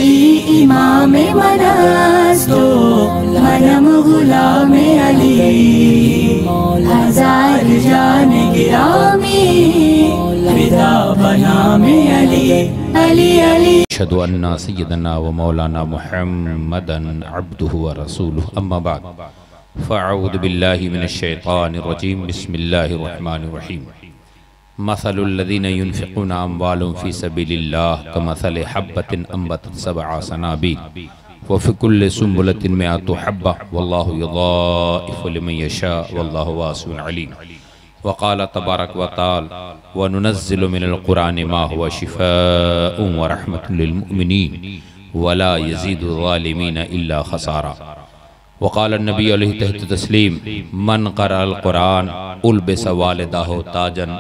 अली इमाम मनास्तो मनम गुलाम अली हजार जान गिरामी फिदा बनाम अली अली अली अशहदु अन्ना सय्यदना व मौलाना मुहम्मदन अब्दुहु व रसूलुहु अम्मा बाद फ़अऊज़ु बिल्लाहि मिनश शैतानिर रजीम बिस्मिल्लाहिर रहमानिर रहीम मसलुल लज़ीना युनफ़िक़ूना अम्वालहुम फ़ी सबीलिल्लाह कमसलि हब्बतिन अम्बतत सबअ सनाबिल व फ़ी कुल्लि सुंबुलतिन मिअतु हब्बह वल्लाहु युज़ाइफ़ु लिमन यशा वल्लाहु वासिउन अलीम वक़ाल तबारक व तआला व नुनज़्ज़िलु मिनल क़ुरानि मा हुवा शिफ़ाउन व रहमतुल लिल मुमिनीन व ला यज़ीदु ज़ालिमीना इल्ला ख़सारा वक़ाल नबी अलैहि तस्लीम मन क़रअल क़ुरान उल्बिस वालिदाहु ताजन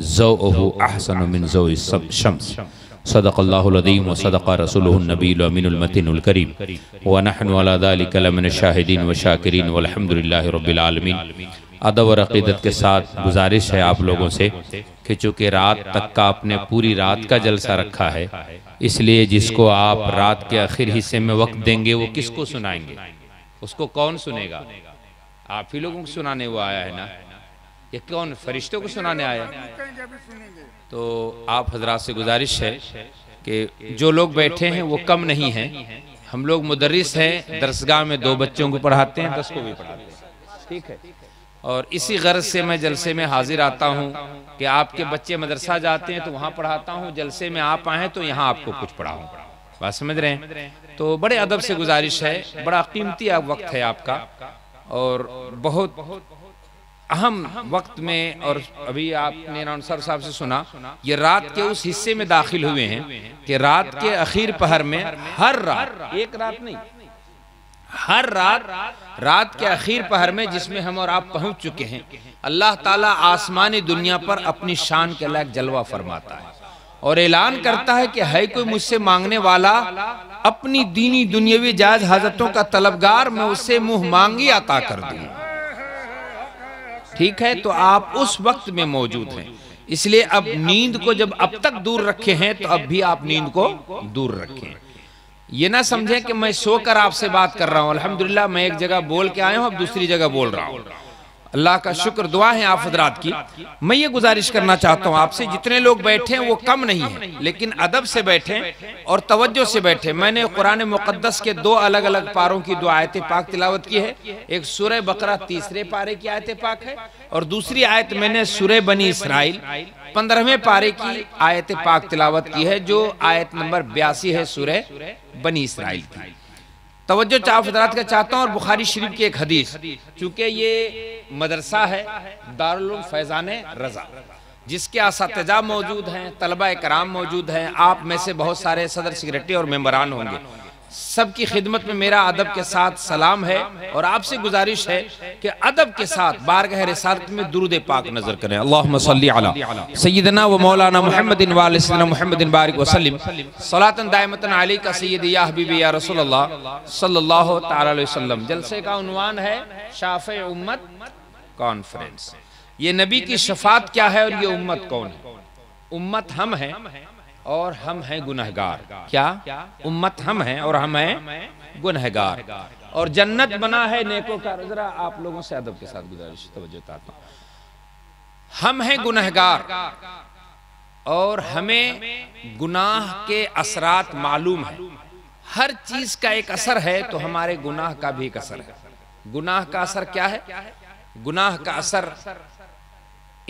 ज़ौअहु अहसनु मिन ज़ौइ शम्स सदक़ल्लाहुल अज़ीम व सदक़ रसूलुहुन नबीयुल अमीनुल मतीनुल करीम व नहनु अला ज़ालिका लमिनश शाहिदीन व शाकिरीन वल्हम्दुलिल्लाहि रब्बिल आलमीन। अदब और अक़ीदत के साथ गुजारिश है आप लोगों से कि चूँकि रात तक का आपने पूरी रात का जलसा रखा है, इसलिए जिसको आप रात के आखिर हिस्से में वक्त देंगे वो किसको सुनाएंगे, उसको कौन सुनेगा? आप ही लोगों को सुनाने वो आया है ना, ये कौन फरिश्तों को सुनाने आया? तो आप हजरात से गुजारिश है कि जो लोग बैठे हैं वो कम नहीं हैं। हम लोग मुदर्रिस हैं, दरसगाह में 2 बच्चों को पढ़ाते हैं, 10 को भी पढ़ाते हैं, ठीक है। और इसी गर्ज से मैं जलसे में हाजिर आता हूँ कि आपके बच्चे मदरसा जाते हैं तो वहाँ पढ़ाता हूँ, जलसे में आप आएँ तो यहाँ आपको कुछ पढ़ाऊँ। बात समझ रहे हैं? तो बड़े अदब से गुजारिश है, बड़ा कीमती वक्त है आपका और बहुत अहम वक्त में। और अभी आपने अनाउंसर साहब से सुना, ये रात के उस हिस्से में दाखिल हुए हैं कि रात के आखिर पहर में हर रात, एक रात नहीं, हर रात के आखिर पहर में जिसमें हम और आप पहुंच चुके हैं, अल्लाह ताला आसमानी दुनिया पर अपनी शान के लायक जलवा फरमाता है और ऐलान करता है कि है कोई मुझसे मांगने वाला, अपनी दीनी दुनियावी जायज हाजतों का तलबगार, मैं उससे मुंह मांगी अता कर दूं। ठीक है, तो आप उस वक्त में मौजूद हैं, इसलिए अब नींद को जब अब तक दूर रखे हैं तो अब भी आप नींद को दूर रखें। ये ना समझें कि मैं सोकर आपसे बात कर रहा हूं। अल्हम्दुलिल्लाह मैं एक जगह बोल के आया हूं, अब दूसरी जगह बोल रहा हूं। अल्लाह का शुक्र, दुआ है आप हजरात की। मैं ये गुजारिश करना चाहता हूँ आपसे, जितने लोग बैठे हैं वो कम नहीं है, लेकिन अदब से बैठे और तवज्जो से बैठे। मैंने कुरान मुक़द्दस के 2 अलग अलग पारों की 2 आयतें पाक तिलावत की है। एक सूरह बकरा 3रे पारे की आयत पाक है और दूसरी आयत मैंने सूरह बनी इसराइल 15वें पारे की आयत पाक तिलावत की है, जो आयत नंबर 82 है सूरह बनी इसराइल की। तवज्जो आप हज़रात का चाहता हूँ और बुखारी शरीफ की एक हदीस, चूँकि ये मदरसा है दारुल उलूम फैज़ान रज़ा, जिसके असातिज़ा मौजूद हैं, तलबा कराम मौजूद हैं, आप में से बहुत सारे सदर सेक्रेटरी और मेंबरान होंगे। सबकी खिदमत में मेरा अदब के साथ सलाम है और आपसे गुजारिश है कि अदब के साथ बारगाह रिसालत में दुरूद पाक नजर करें। अल्लाहुम्मा सल्ली अला सय्यिदना व मौलाना मुहम्मदिन व आले सय्यिदना मुहम्मदिन बारिक व सल्लिम सलातन दायमतन अलैका सय्यिदी या हबीबी या रसूलल्लाह सल्लल्लाहु तआला अलैहि वसल्लम। जलसे का उन्वान है शाफ़े उम्मत कॉन्फ्रेंस। ये नबी की शफात क्या है और ये उम्मत कौन है? उम्मत हम हैं और हम हैं गुनहगार। क्या उम्मत हम हैं और हम हैं गुनहगार, और जन्नत बना है नेकोकार। जरा आप लोगों से अदब के साथ गुजारिश, तवज्जो चाहता हूं। हम हैं गुनहगार और हमें गुनाह के असरात मालूम है। हर चीज का एक असर है, तो हमारे गुनाह का भी एक असर है। गुनाह का असर क्या है? गुनाह का असर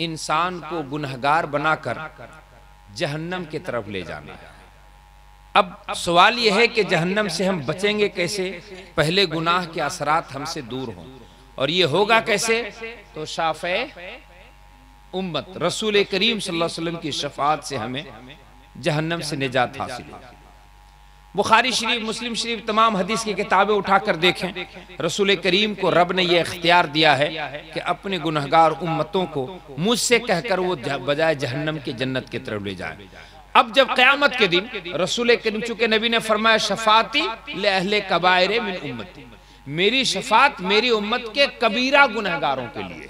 इंसान को गुनहगार बनाकर जहन्नम की तरफ ले जाना है। अब सवाल यह है कि जहन्नम से हम बचेंगे कैसे? पहले गुनाह के असरात हमसे दूर हों, और ये होगा कैसे? तो शाफ़े उम्मत रसूल करीम सल्लल्लाहु अलैहि वसल्लम की शफाअत से हमें जहन्नम से निजात हासिल होगी। बुखारी शरीफ, मुस्लिम शरीफ, तमाम हदीस की किताबें उठाकर देखें, रसूल करीम को रब ने यह इख्तियार दिया है कि अपने गुनहगार उम्मतों को मुझसे कहकर वो बजाय जहन्नम की जन्नत की तरफ ले जाए। अब जब क़यामत के दिन रसूल करीम, चूंकि नबी ने फरमाया शफाती ले अहले कबाइर मिन उम्मती, मेरी शफात मेरी उम्मत के कबीरा गुनहगारों के लिए,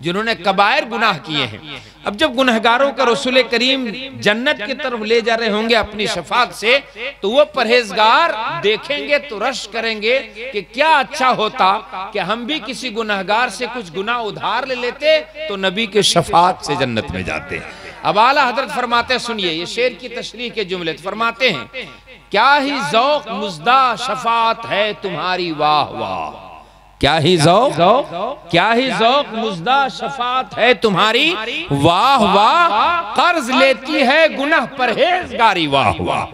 जिन्होंने कबायर गुनाह किए हैं। अब जब गुनहगारों का रसूल करीम जन्नत की तरफ ले जा रहे होंगे अपनी शफात से, तो वो परहेजगार देखेंगे तो रश करेंगे कि क्या अच्छा होता कि हम भी किसी गुनहगार से कुछ गुनाह उधार ले लेते तो नबी के शफात से जन्नत में जाते। अब आला हजरत फरमाते, सुनिए ये शेर की तशरीह के जुमले, फरमाते हैं क्या ही ज़ौक़ मुज़दा शफात है तुम्हारी वाह वाह, क्या ही ज़ौक़ मुज़दा शफात है तुम्हारी वाह वाह, कर्ज लेती है गुनाह परहेजगारी वाह वाह,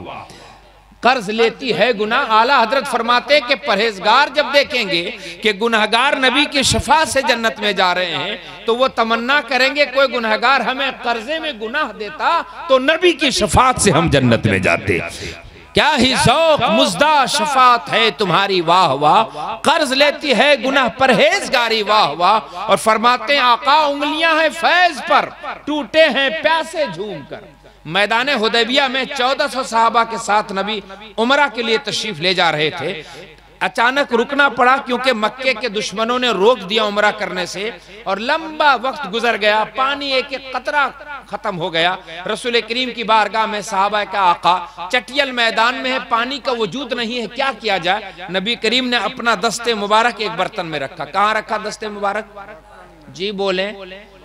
कर्ज लेती है गुनाह। आला हजरत फरमाते कि परहेजगार जब देखेंगे कि गुनहगार नबी की शफात से जन्नत में जा रहे हैं तो वो तमन्ना करेंगे कोई गुनहगार हमें कर्जे में गुनाह देता तो नबी की शफात से हम जन्नत में जाते। क्या ही ज़ौक़ मुज़दा शफात है तुम्हारी वाह वाह, कर्ज लेती है गुनाह परहेजगारी वाह वाह। और फरमाते हैं आका उंगलियां हैं फैज पर, टूटे हैं प्यासे झूम कर। मैदान हुदैबिया में 1400 सहाबा के साथ नबी उमरा के लिए तशरीफ ले जा रहे थे। अचानक रुकना पड़ा क्योंकि मक्के के दुश्मनों ने रोक दिया उमरा करने से, और लंबा वक्त गुजर गया, पानी एक एक कतरा खत्म हो गया। रसूल करीम की बारगाह में सहाबा का आका चटियल मैदान में है, पानी का वजूद नहीं है, क्या किया जाए। नबी करीम ने अपना दस्ते मुबारक एक बर्तन में रखा। कहाँ रखा दस्ते मुबारक? जी बोले।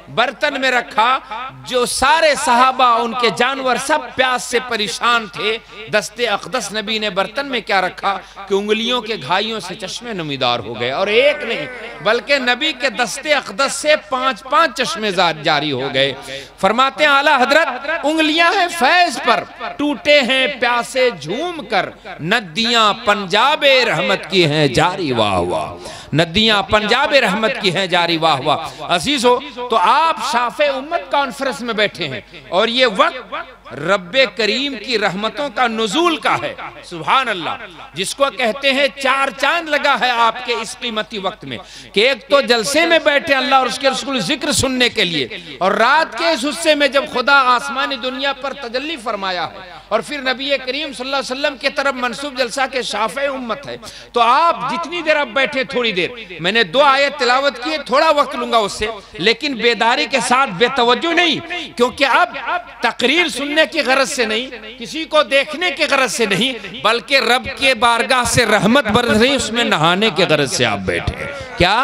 बर्तन में रखा। जो सारे सहाबा उनके जानवर सब प्यास से परेशान थे, दस्ते अक़दस नबी ने बर्तन में क्या रखा कि उंगलियों के घाइयों से चश्मे नमीदार हो गए, और एक नहीं बल्कि नबी के दस्ते अक़दस से 5-5 चश्मे जारी हो गए। फरमाते हैं आला हजरत उंगलियां हैं फैज पर, टूटे हैं प्यासे झूम कर, नदियां पंजाबे रहमत की हैं जारी वाह वाह, नदियां पंजाबे रहमत की हैं जारी वाह वाह। अजीज हो, तो आप शाफे उम्मत कॉन्फ्रेंस में बैठे हैं और ये वक्त रब्बे करीम की रहमतों का नुज़ूल का है। सुभान अल्लाह, जिसको कहते हैं 4 चांद लगा है आपके इस कीमती वक्त में कि एक तो जलसे में बैठे अल्लाह और उसके रसूल जिक्र सुनने के लिए, और रात के इस हिस्से में जब खुदा आसमानी दुनिया पर तजल्ली फरमाया है और फिर नबी करीम सल्लल्लाहु अलैहि वसल्लम के तरफ मंसूब जलसा के शाफे उम्मत है। तो आप जितनी देर आप बैठे, थोड़ी देर मैंने 2 आयत तिलावत की, थोड़ा वक्त लूंगा उससे, लेकिन बेदारी के साथ, बेतवज्जो नहीं, क्योंकि अब तकरीर सुनने की गरज से नहीं, किसी को देखने की गरज से नहीं, बल्कि रब के बारगाह से रहमत बरस रही, उसमें नहाने की गरज से आप बैठे। क्या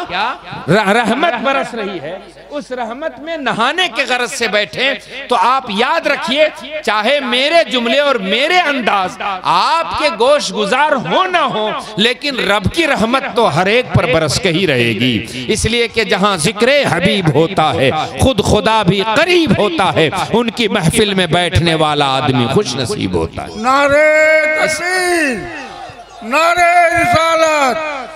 रहमत बरस रही है, उस रहमत में नहाने के गरज से बैठे। तो आप याद रखिए, चाहे मेरे जुमले और मेरे अंदाज आपके गोश गुजार हो ना हो, लेकिन रब की रहमत तो हर एक पर बरस के ही रहेगी। इसलिए कि जहां जिक्र हबीब होता है खुद खुदा भी करीब होता है, उनकी महफिल में बैठने वाला आदमी खुश नसीब होता है। नारे तकबीर, नारे रिसालत।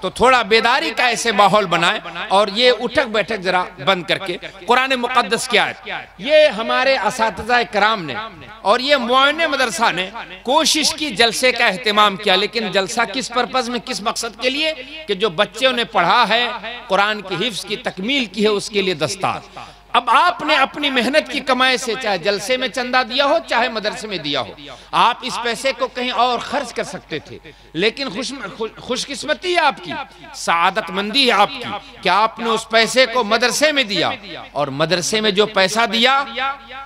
तो थोड़ा बेदारी का ऐसे माहौल बनाए और ये उठक बैठक जरा बंद करके कुरान मुक़द्दस क्या है, ये हमारे असातिज़ा कराम ने और ये मुआविन मदरसा ने कोशिश की जलसे का एहतमाम किया, लेकिन जलसा किस पर्पज में, किस मकसद के लिए कि जो बच्चों ने पढ़ा है, कुरान की हिफ्ज की तकमील की है, उसके लिए दस्तार। अब आपने अपनी मेहनत की कमाई से चाहे जलसे में चंदा दिया हो, चाहे मदरसे में दिया हो, आप इस पैसे को कहीं और खर्च कर सकते थे, लेकिन खुशकिस्मती है आपकी, सआदतमंदी है आपकी कि आपने उस पैसे को मदरसे में दिया, और मदरसे में जो पैसा दिया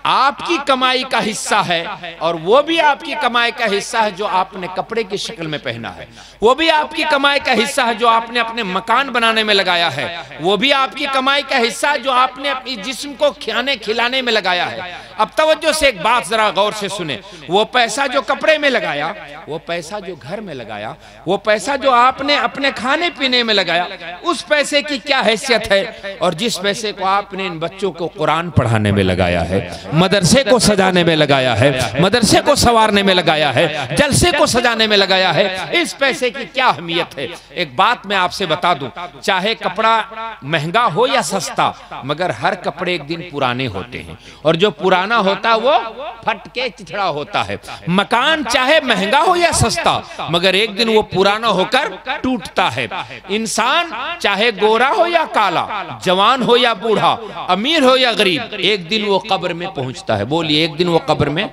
आपकी कमाई का हिस्सा है, और वो भी आपकी कमाई का हिस्सा है जो आपने कपड़े की शक्ल में पहना है, वो भी आपकी कमाई का हिस्सा है जो आपने अपने मकान बनाने में लगाया है, वो भी आपकी कमाई का हिस्सा है जो आपने अपनी जिस्म को खाने खिलाने में लगाया है। अब तवज्जो से एक बात जरा गौर से सुने, वो पैसा जो कपड़े में लगाया, वो पैसा जो घर में लगाया, वो पैसा जो आपने अपने खाने पीने में लगाया, उस पैसे की क्या हैसियत है, और जिस पैसे को आपने इन बच्चों को कुरान पढ़ाने में लगाया है, मदरसे को सजाने में लगाया है, मदरसे को संवारने में लगाया है, जलसे को सजाने में लगाया है, इस पैसे की क्या अहमियत है। एक बात मैं आपसे बता दूं, चाहे कपड़ा महंगा हो या सस्ता, मगर हर कपड़े कपड़े एक दिन पुराने होते हैं, और जो पुराना होता है वो फट के चिथड़ा होता है। मकान चाहे महंगा हो या सस्ता, मगर एक दिन वो पुराना होकर टूटता है। इंसान चाहे गोरा हो या काला, जवान हो या बूढ़ा, अमीर हो या गरीब, एक दिन वो कब्र में पहुंचता है। बोलिए, एक दिन वो कब्र में।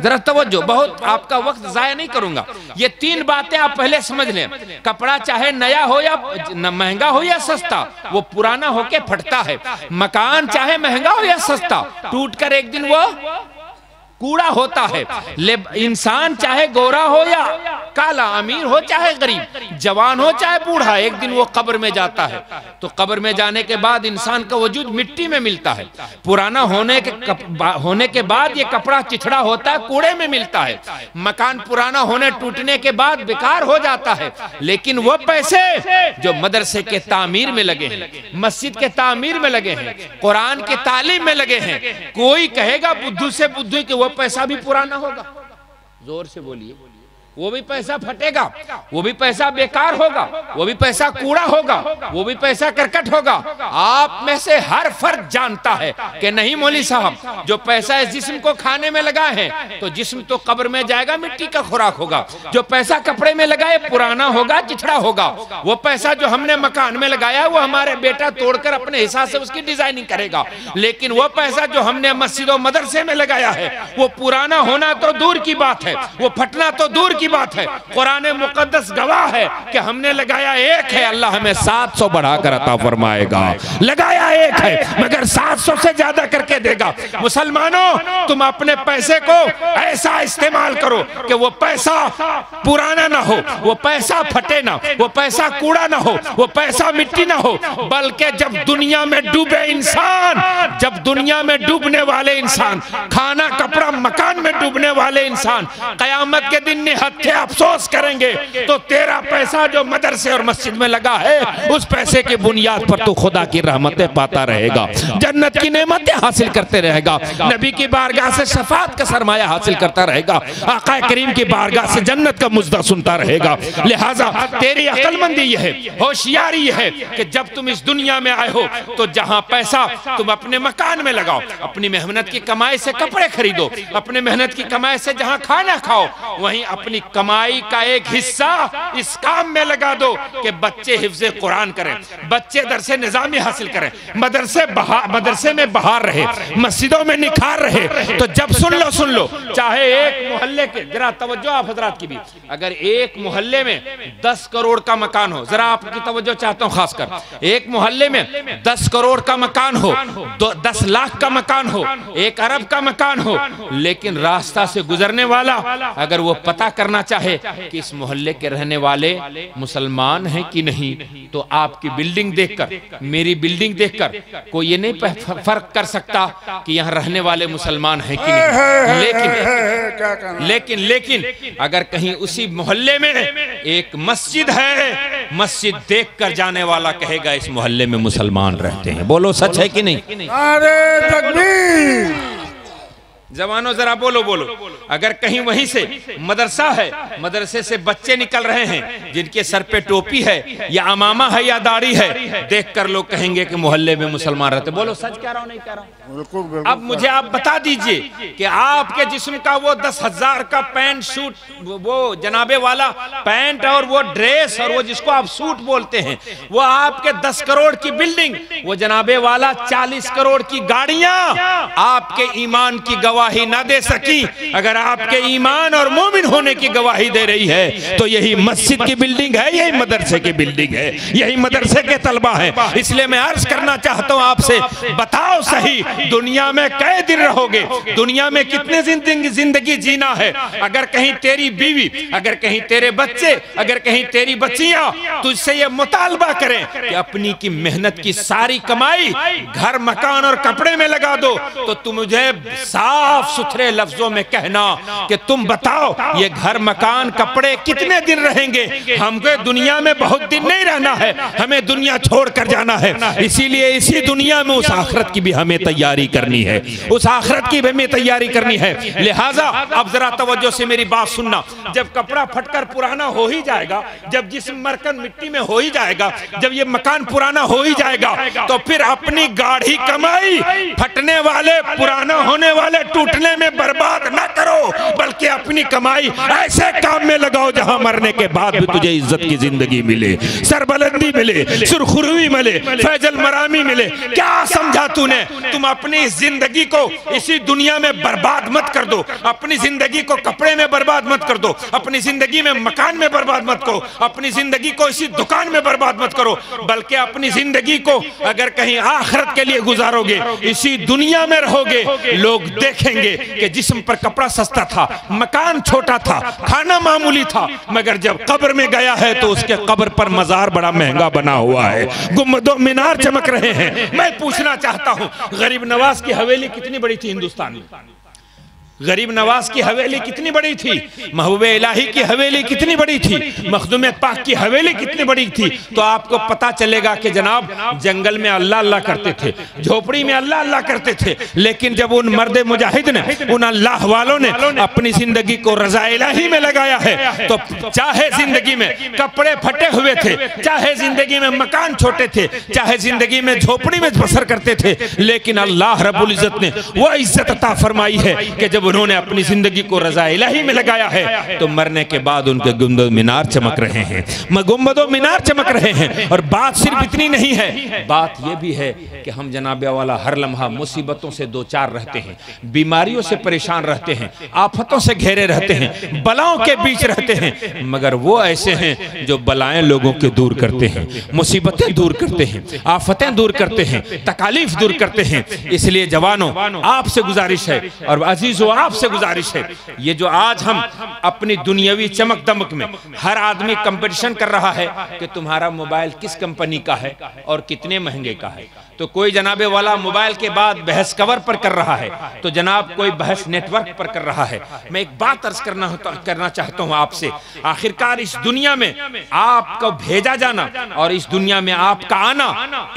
जरा तवज्जो, बहुत आपका वक्त जाया नहीं करूंगा। ये तीन बातें आप पहले समझ लें। कपड़ा चाहे नया हो या महंगा हो या सस्ता, वो पुराना होके फटता है। मकान चाहे महंगा हो या सस्ता, टूटकर एक दिन वो कूड़ा होता है। इंसान चाहे गोरा हो या काला, अमीर हो चाहे गरीब, जवान हो चाहे बूढ़ा, एक दिन वो कब्र में जाता है। तो कब्र में जाने के बाद इंसान का वजूद मिट्टी में मिलता है। पुराना होने के बाद ये कपड़ा चिथड़ा होता है, कूड़े में मिलता है। मकान पुराना होने टूटने के बाद बेकार हो जाता है। लेकिन वो पैसे जो मदरसे के तामीर में लगे हैं, मस्जिद के तामीर में लगे हैं, कुरान की तालीम में लगे हैं, कोई कहेगा बुद्धू से बुद्धू कि वो पैसा भी पुराना होगा। जोर से बोलिए, वो भी पैसा फटेगा, वो भी पैसा बेकार होगा, वो भी पैसा कूड़ा होगा, वो भी पैसा करकट होगा। आप में से हर फर्द जानता है कि नहीं मौली साहब, जो पैसा इस जिस्म को खाने में लगा है तो जिस्म तो कब्र में जाएगा, मिट्टी का खुराक होगा। जो पैसा कपड़े में लगाए पुराना होगा, चिथड़ा होगा। वो पैसा जो हमने मकान में लगाया वो हमारे बेटा तोड़कर अपने हिसाब से उसकी डिजाइनिंग करेगा। लेकिन वो पैसा जो हमने मस्जिद और मदरसे में लगाया है, वो पुराना होना तो दूर की बात है, वो फटना तो दूर की बात है। कुरान मुकद्दस गवाह है कि हमने लगाया एक है, अल्लाह हमें 700 बढ़ाकर अता फरमाएगा। लगाया एक है मगर 700 से ज्यादा करके देगा। मुसलमानों, तुम अपने पैसे को ऐसा इस्तेमाल करो कि वो पैसा पुराना ना हो, वो पैसा फटे ना, वो पैसा कूड़ा ना हो, वो पैसा मिट्टी ना हो, बल्कि जब दुनिया में डूबे इंसान, जब दुनिया में डूबने वाले इंसान, खाना कपड़ा मकान में डूबने वाले इंसान कयामत के दिन निहत्थे अफसोस करेंगे, तो तेरा पैसा जो मदरसे और मस्जिद में लगा है, उस पैसे की बुनियाद पर तो खुदा की रहमतें पाता रहेगा, जन्नत की नेमतें हासिल करते रहेगा, नबी की बारगाह से शफाअत का सरमाया हासिल करता रहेगा, आका करीम की बारगाह से जन्नत का मुजदा सुनता रहेगा। लिहाजा तेरी अक्लमंदी यह है, होशियारी यह है कि जब तुम इस दुनिया में आए हो तो जहां पैसा तुम अपने मकान में लगाओ, अपनी मेहनत की कमाई से कपड़े खरीदो, अपने मेहनत की कमाई से जहां खाना खाओ, वहीं अपनी कमाई का एक हिस्सा इस काम में लगा दो कि बच्चे हिफ्ज़े कुरान करें, बच्चे दरसे निज़ामी हासिल करें, मदरसे में बहार रहे, मस्जिदों में निखार रहे। तो जब सुन लो, चाहे एक मोहल्ले के, जरा तवज्जो आप हजरात की भी, अगर एक मोहल्ले में 10 करोड़ का मकान हो, जरा आपकी तवज्जो चाहता हूं खासकर, एक मोहल्ले में 10 करोड़ का मकान हो, 10 लाख का मकान हो, 1 अरब का मकान हो, लेकिन रास्ता से गुजरने वाला अगर वो पता करना चाहे कि इस मोहल्ले के रहने वाले मुसलमान हैं कि नहीं, तो आपकी बिल्डिंग देखकर, मेरी बिल्डिंग देखकर कोई ये नहीं फर्क कर सकता कि यहाँ रहने वाले मुसलमान हैं कि नहीं। लेकिन अगर कहीं उसी मोहल्ले में एक मस्जिद है, मस्जिद देखकर जाने वाला कहेगा इस मोहल्ले में मुसलमान रहते हैं। बोलो, सच है कि नहीं? नारे तकबीर। जवानों जरा बोलो। अगर कहीं वहीं से मदरसा है, मदरसे से बच्चे निकल रहे हैं जिनके सर पे टोपी है या अमामा है या दाढ़ी है, देखकर लोग कहेंगे कि मोहल्ले में मुसलमान रहते। बोलो, सच कह रहा हूं नहीं कह रहा हूं? बिल्कुल। अब मुझे आप बता दीजिए कि आपके जिस्म का वो 10,000 का पैंट सूट, वो जनाबे वाला पैंट और वो ड्रेस और वो जिसको आप सूट बोलते हैं, वो आपके 10 करोड़ की बिल्डिंग, वो जनाबे वाला 40 करोड़ की गाड़ियां आपके ईमान की गवाही ना दे सकी। अगर आपके ईमान और मोमिन होने की गवाही दे रही है तो यही मस्जिद की बिल्डिंग है, यही मदरसे की बिल्डिंग है, यही मदरसे के तलबा है। इसलिए मैं अर्ज करना चाहता हूं आपसे, बताओ सही, दुनिया में कै दिन रहोगे? दुनिया में कितने जिंदगी जीना है? अगर कहीं तेरी बीवी, अगर कहीं तेरे बच्चे, अगर कहीं तेरी बच्चियां तुझसे ये मुतालबा करें कि अपनी की मेहनत की सारी कमाई घर, मकान और कपड़े में लगा दो, तो तुम मुझे 7 साफ सुथरे लफ्जों में कहना कि तुम बताओ ये घर मकान कपड़े कितने दिन रहेंगे, हमको दुनिया में बहुत दिन नहीं रहना है, हमें दुनिया छोड़ कर जाना है। इसीलिए इसी दुनिया में उस आखिरत की भी हमें तैयारी करनी है, उस आखिरत की भी हमें तैयारी करनी है। लिहाजा अब जरा तवज्जो से मेरी बात सुनना, जब कपड़ा फटकर पुराना हो ही जाएगा, जब जिस्म मरकर मिट्टी में हो ही जाएगा, जब ये मकान पुराना हो ही जाएगा, तो फिर अपनी गाढ़ी कमाई फटने वाले, पुराना होने वाले, टूटने में बर्बाद ना करो, बल्कि अपनी कमाई ऐसे काम में लगाओ जहां मरने के बाद भी तुझे इज्जत की जिंदगी मिले, सरबलंदी मिले, सुरखुरुई मिले, फैजल मरामी मिले। क्या समझा तूने? तुम अपनी जिंदगी को इसी दुनिया में बर्बाद मत कर दो, अपनी जिंदगी को कपड़े में बर्बाद मत कर दो, अपनी जिंदगी में मकान में बर्बाद मत करो, अपनी जिंदगी को इसी दुकान में बर्बाद मत करो, बल्कि अपनी जिंदगी को अगर कहीं आखिरत के लिए गुजारोगे, इसी दुनिया में रहोगे, लोग देखेंगे कि जिस्म पर कपड़ा सस्ता था, मकान छोटा था, खाना मामूली था, मगर जब कब्र में गया है तो उसके कब्र पर मजार बड़ा महंगा बना हुआ है, गुंबदों मीनार चमक रहे हैं। मैं पूछना चाहता हूं, गरीब नवाज की हवेली कितनी बड़ी थी हिंदुस्तान में? गरीब नवाज की हवेली कितनी बड़ी थी? महबूब इलाही की हवेली कितनी बड़ी थी? मखदूम पाक की हवेली कितनी बड़ी थी? तो आपको पता चलेगा कि जनाब जंगल में अल्लाह अल्लाह करते थे, झोपड़ी में अल्लाह अल्लाह करते थे, लेकिन जब उन मर्द मुजाहिद ने, उन अल्लाह वालों ने अपनी जिंदगी को रजा इलाही में लगाया है, तो चाहे जिंदगी में कपड़े फटे हुए थे, चाहे जिंदगी में मकान छोटे थे, चाहे जिंदगी में झोपड़ी में बसर करते थे, लेकिन अल्लाह रब्बुल इज्जत ने वो इज्जत अता फरमाई है कि जब उन्होंने अपनी जिंदगी को रजा इलाही में लगाया है तो मरने के बाद उनके गुंबद मीनार चमक रहे हैं, गुंबदों मीनार चमक रहे हैं। और बात सिर्फ इतनी नहीं है, बात यह भी है कि हम जनाब वाला हर लम्हा मुसीबतों से दो चार रहते हैं, बीमारियों से परेशान रहते हैं, आफतों से घेरे रहते हैं, बलाओं के बीच रहते हैं, मगर वो ऐसे हैं जो बलाएं लोगों के दूर करते हैं, मुसीबतें दूर करते हैं, आफतें दूर करते हैं, तकालीफ दूर करते हैं। इसलिए जवानों आपसे गुजारिश है और अजीजों आपसे गुजारिश है, ये जो आज हम अपनी दुनियावी चमक दमक में हर आदमी कंपटीशन कर रहा है कि तुम्हारा मोबाइल किस कंपनी का है और कितने महंगे का है, तो कोई जनाबे वाला मोबाइल के बाद बहस कवर पर कर रहा है, तो जनाब कोई बहस नेटवर्क पर कर रहा है। मैं एक बात अर्ज करना चाहता हूं आपसे, आखिरकार इस दुनिया में आपको भेजा जाना और इस दुनिया में आपका आना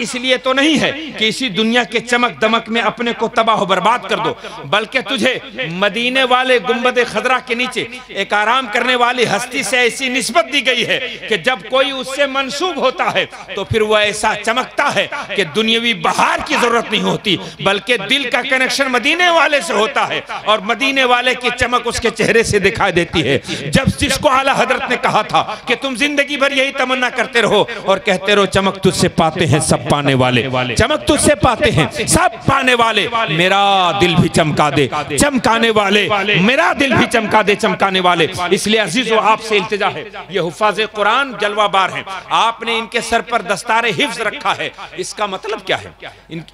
इसलिए तो नहीं है कि इसी दुनिया के चमक दमक में अपने को तबाह बर्बाद कर दो, बल्कि तुझे मदीने वाले गुंबद खदरा के नीचे एक आराम करने वाली हस्ती से ऐसी निस्बत दी गई है कि जब कोई उससे मंसूब होता है तो फिर वह ऐसा चमकता है कि दुनियावी बहार की जरूरत नहीं होती, बल्कि दिल का कनेक्शन मदीने वाले से होता है और मदीने वाले की चमक उसके चेहरे से दिखाई देती है। जब जिसको आला हजरत ने कहा था कि तुम जिंदगी भर यही तमन्ना करते रहो और कहते रहो चमक तुझसे पाते हैं सब पाने वाले, चमक तुझसे पाते हैं सब पाने वाले, मेरा दिल भी चमका दे चमकाने वाले, मेरा दिल भी चमका दे चमकाने वाले। इसलिए अजीजों आपसे इल्तिजा है, ये हुफाज़े कुरान जलवाबार हैं, आपने इनके सर पर दस्तारे हिफ्ज रखा है, इसका मतलब क्या है?